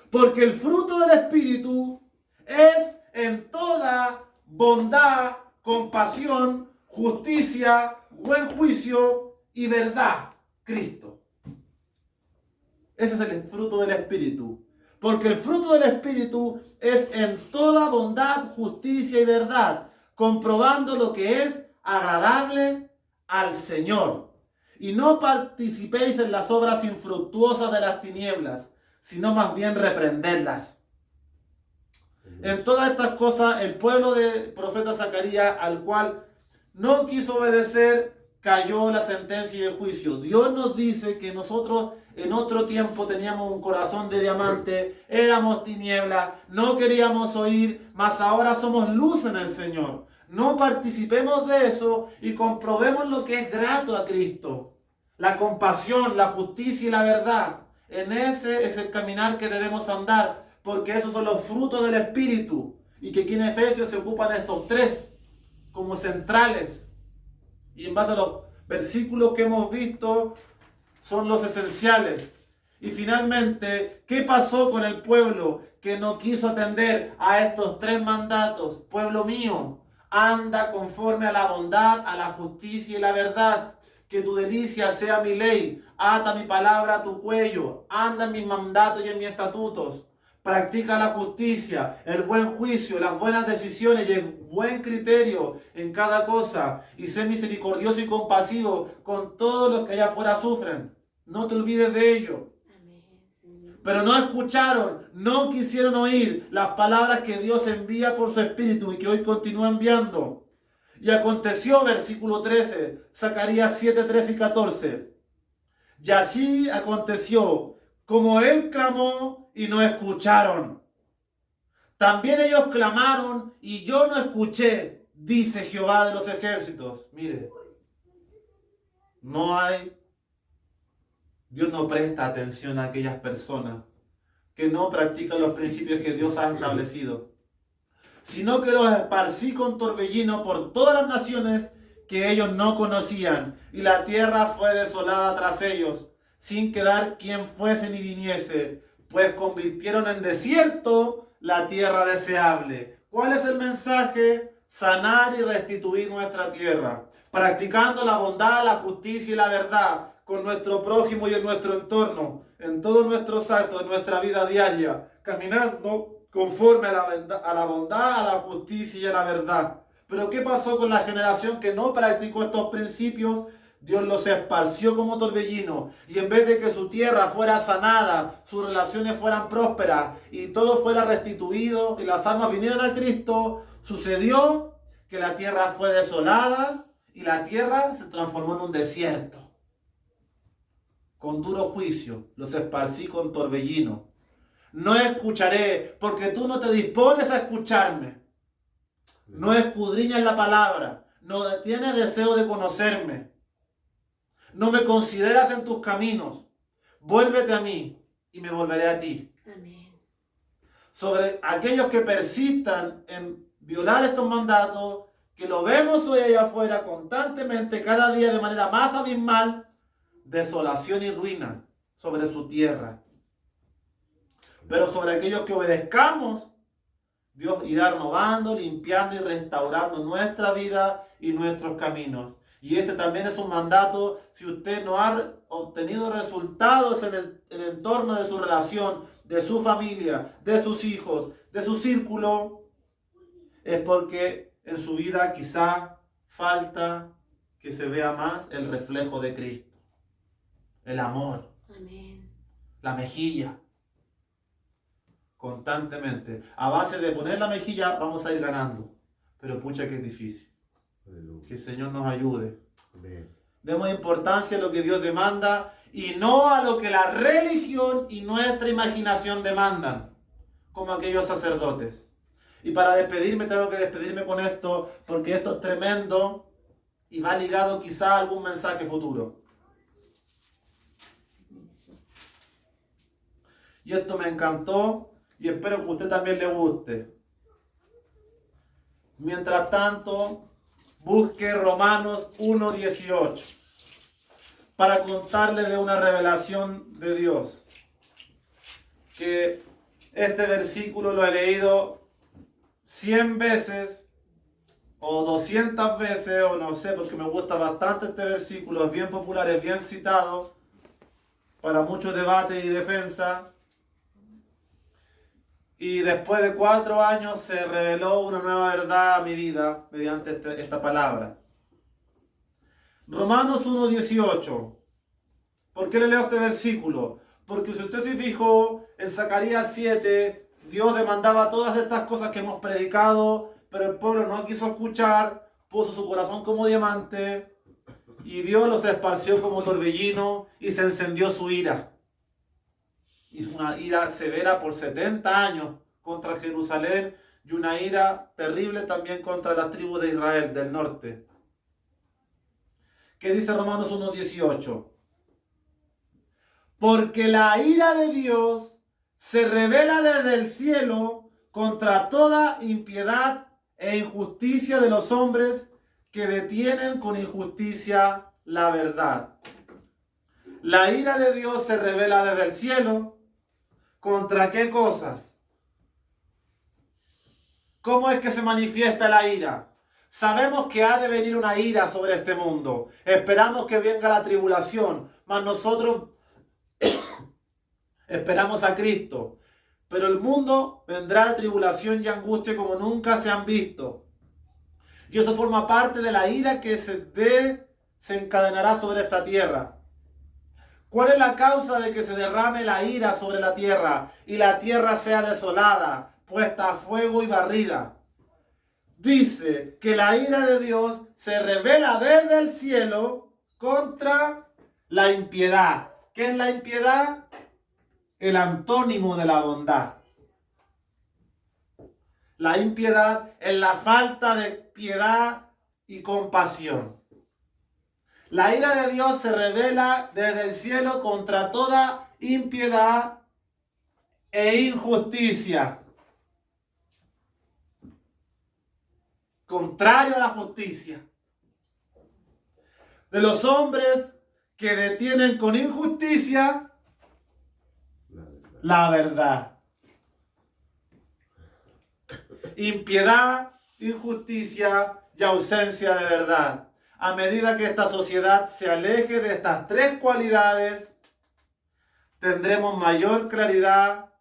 Porque el fruto del Espíritu es en toda bondad, compasión, justicia, buen juicio y verdad. Cristo. Ese es el fruto del Espíritu. Porque el fruto del Espíritu es en toda bondad, justicia y verdad, comprobando lo que es agradable al Señor. Y no participéis en las obras infructuosas de las tinieblas, sino más bien reprenderlas. En todas estas cosas, el pueblo del profeta Zacarías, al cual no quiso obedecer, cayó la sentencia y el juicio. Dios nos dice que nosotros en otro tiempo teníamos un corazón de diamante, éramos tinieblas, no queríamos oír, mas ahora somos luz en el Señor. No participemos de eso y comprobemos lo que es grato a Cristo. La compasión, la justicia y la verdad. En ese es el caminar que debemos andar, porque esos son los frutos del Espíritu. Y que aquí en Efesios se ocupan estos tres como centrales. Y en base a los versículos que hemos visto, son los esenciales. Y finalmente, ¿qué pasó con el pueblo que no quiso atender a estos tres mandatos? Pueblo mío, anda conforme a la bondad, a la justicia y la verdad. Que tu delicia sea mi ley. Ata mi palabra a tu cuello. Anda en mis mandatos y en mis estatutos. Practica la justicia, el buen juicio, las buenas decisiones y el buen criterio en cada cosa. Y sé misericordioso y compasivo con todos los que allá afuera sufren. No te olvides de ello. Amén, Señor. Pero no escucharon, no quisieron oír las palabras que Dios envía por su Espíritu y que hoy continúa enviando. Y aconteció, versículo 13, Zacarías 7, 13 y 14. Y así aconteció, como él clamó y no escucharon. También ellos clamaron y yo no escuché, dice Jehová de los ejércitos. Mire, Dios no presta atención a aquellas personas que no practican los principios que Dios ha establecido, sino que los esparcí con torbellino por todas las naciones que ellos no conocían, y la tierra fue desolada tras ellos, sin quedar quien fuese ni viniese, pues convirtieron en desierto la tierra deseable. ¿Cuál es el mensaje? Sanar y restituir nuestra tierra, practicando la bondad, la justicia y la verdad con nuestro prójimo y en nuestro entorno, en todos nuestros actos, en nuestra vida diaria, caminando conforme a la bondad, a la justicia y a la verdad. Pero ¿qué pasó con la generación que no practicó estos principios? Dios los esparció como torbellino, y en vez de que su tierra fuera sanada, sus relaciones fueran prósperas y todo fuera restituido y las almas vinieran a Cristo, sucedió que la tierra fue desolada y la tierra se transformó en un desierto. Con duro juicio los esparcí con torbellino. No escucharé, porque tú no te dispones a escucharme. No escudriñas la palabra, no tienes deseo de conocerme. No me consideras en tus caminos. Vuélvete a mí y me volveré a ti. Amén. Sobre aquellos que persistan en violar estos mandatos, que lo vemos hoy allá afuera constantemente, cada día de manera más abismal, desolación y ruina sobre su tierra. Pero sobre aquellos que obedezcamos, Dios irá renovando, limpiando y restaurando nuestra vida y nuestros caminos. Y este también es un mandato, si usted no ha obtenido resultados en el entorno de su relación, de su familia, de sus hijos, de su círculo, es porque en su vida quizá falta que se vea más el reflejo de Cristo. El amor, Amén. la mejilla. Constantemente. A base de poner la mejilla vamos a ir ganando. Pero pucha que es difícil. Aleluya. Que el Señor nos ayude. Amén. Demos importancia a lo que Dios demanda y no a lo que la religión y nuestra imaginación demandan, como aquellos sacerdotes. Y para despedirme, tengo que despedirme con esto, porque esto es tremendo y va ligado quizá a algún mensaje futuro. Y esto me encantó y espero que a usted también le guste. Mientras tanto, busque Romanos 1:18 para contarle de una revelación de Dios. Que este versículo lo he leído 100 veces o 200 veces, o no sé, porque me gusta bastante este versículo, es bien popular, es bien citado para muchos debates y defensa. Y después de 4 años se reveló una nueva verdad a mi vida mediante esta palabra. Romanos 1:18. ¿Por qué le leo este versículo? Porque si usted se fijó, en Zacarías 7, Dios demandaba todas estas cosas que hemos predicado, pero el pueblo no quiso escuchar, puso su corazón como diamante, y Dios los esparció como torbellino, y se encendió su ira. Y una ira severa por 70 años contra Jerusalén, y una ira terrible también contra las tribus de Israel del norte. ¿Qué dice Romanos 1:18? Porque la ira de Dios se revela desde el cielo contra toda impiedad e injusticia de los hombres que detienen con injusticia la verdad. La ira de Dios se revela desde el cielo. ¿Contra qué cosas? ¿Cómo es que se manifiesta la ira? Sabemos que ha de venir una ira sobre este mundo. Esperamos que venga la tribulación, mas nosotros esperamos a Cristo. Pero el mundo vendrá de tribulación y angustia como nunca se han visto. Y eso forma parte de la ira que se encadenará sobre esta tierra. ¿Cuál es la causa de que se derrame la ira sobre la tierra y la tierra sea desolada, puesta a fuego y barrida? Dice que la ira de Dios se revela desde el cielo contra la impiedad. ¿Qué es la impiedad? El antónimo de la bondad. La impiedad es la falta de piedad y compasión. La ira de Dios se revela desde el cielo contra toda impiedad e injusticia. Contrario a la justicia. De los hombres que detienen con injusticia la verdad. Impiedad, injusticia y ausencia de verdad. A medida que esta sociedad se aleje de estas 3 cualidades, tendremos mayor claridad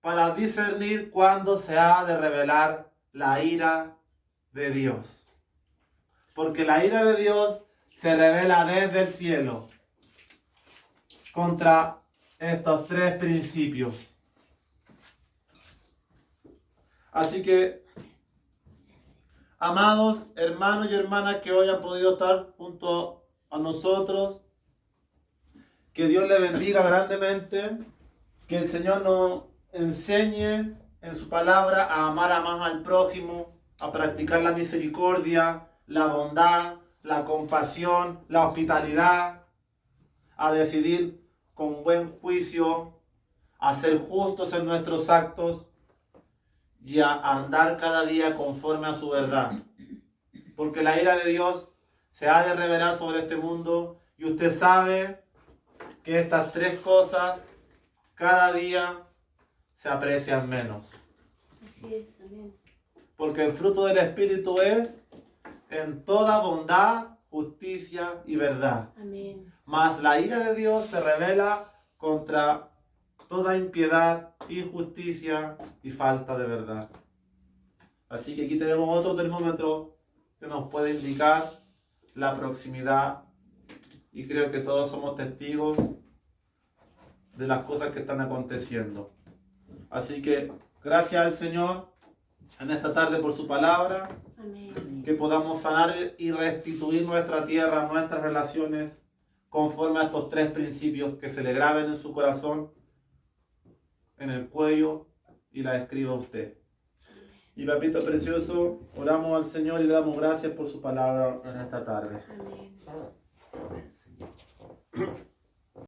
para discernir cuándo se ha de revelar la ira de Dios. Porque la ira de Dios se revela desde el cielo contra estos tres principios. Así que, amados hermanos y hermanas que hoy han podido estar junto a nosotros, que Dios le bendiga grandemente, que el Señor nos enseñe en su palabra a amar a más al prójimo, a practicar la misericordia, la bondad, la compasión, la hospitalidad, a decidir con buen juicio, a ser justos en nuestros actos y a andar cada día conforme a su verdad. Porque la ira de Dios se ha de revelar sobre este mundo y usted sabe que estas tres cosas cada día se aprecian menos. Así es, amén. Porque el fruto del Espíritu es en toda bondad, justicia y verdad. Amén. Mas la ira de Dios se revela contra toda impiedad, injusticia y falta de verdad. Así que aquí tenemos otro termómetro que nos puede indicar la proximidad y creo que todos somos testigos de las cosas que están aconteciendo. Así que gracias al Señor en esta tarde por su palabra, Amén. que podamos sanar y restituir nuestra tierra, nuestras relaciones, conforme a estos tres principios, que se le graben en su corazón, en el cuello y la escriba usted. Y papito precioso, oramos al Señor y le damos gracias por su palabra en esta tarde. Amén. Amén, Señor.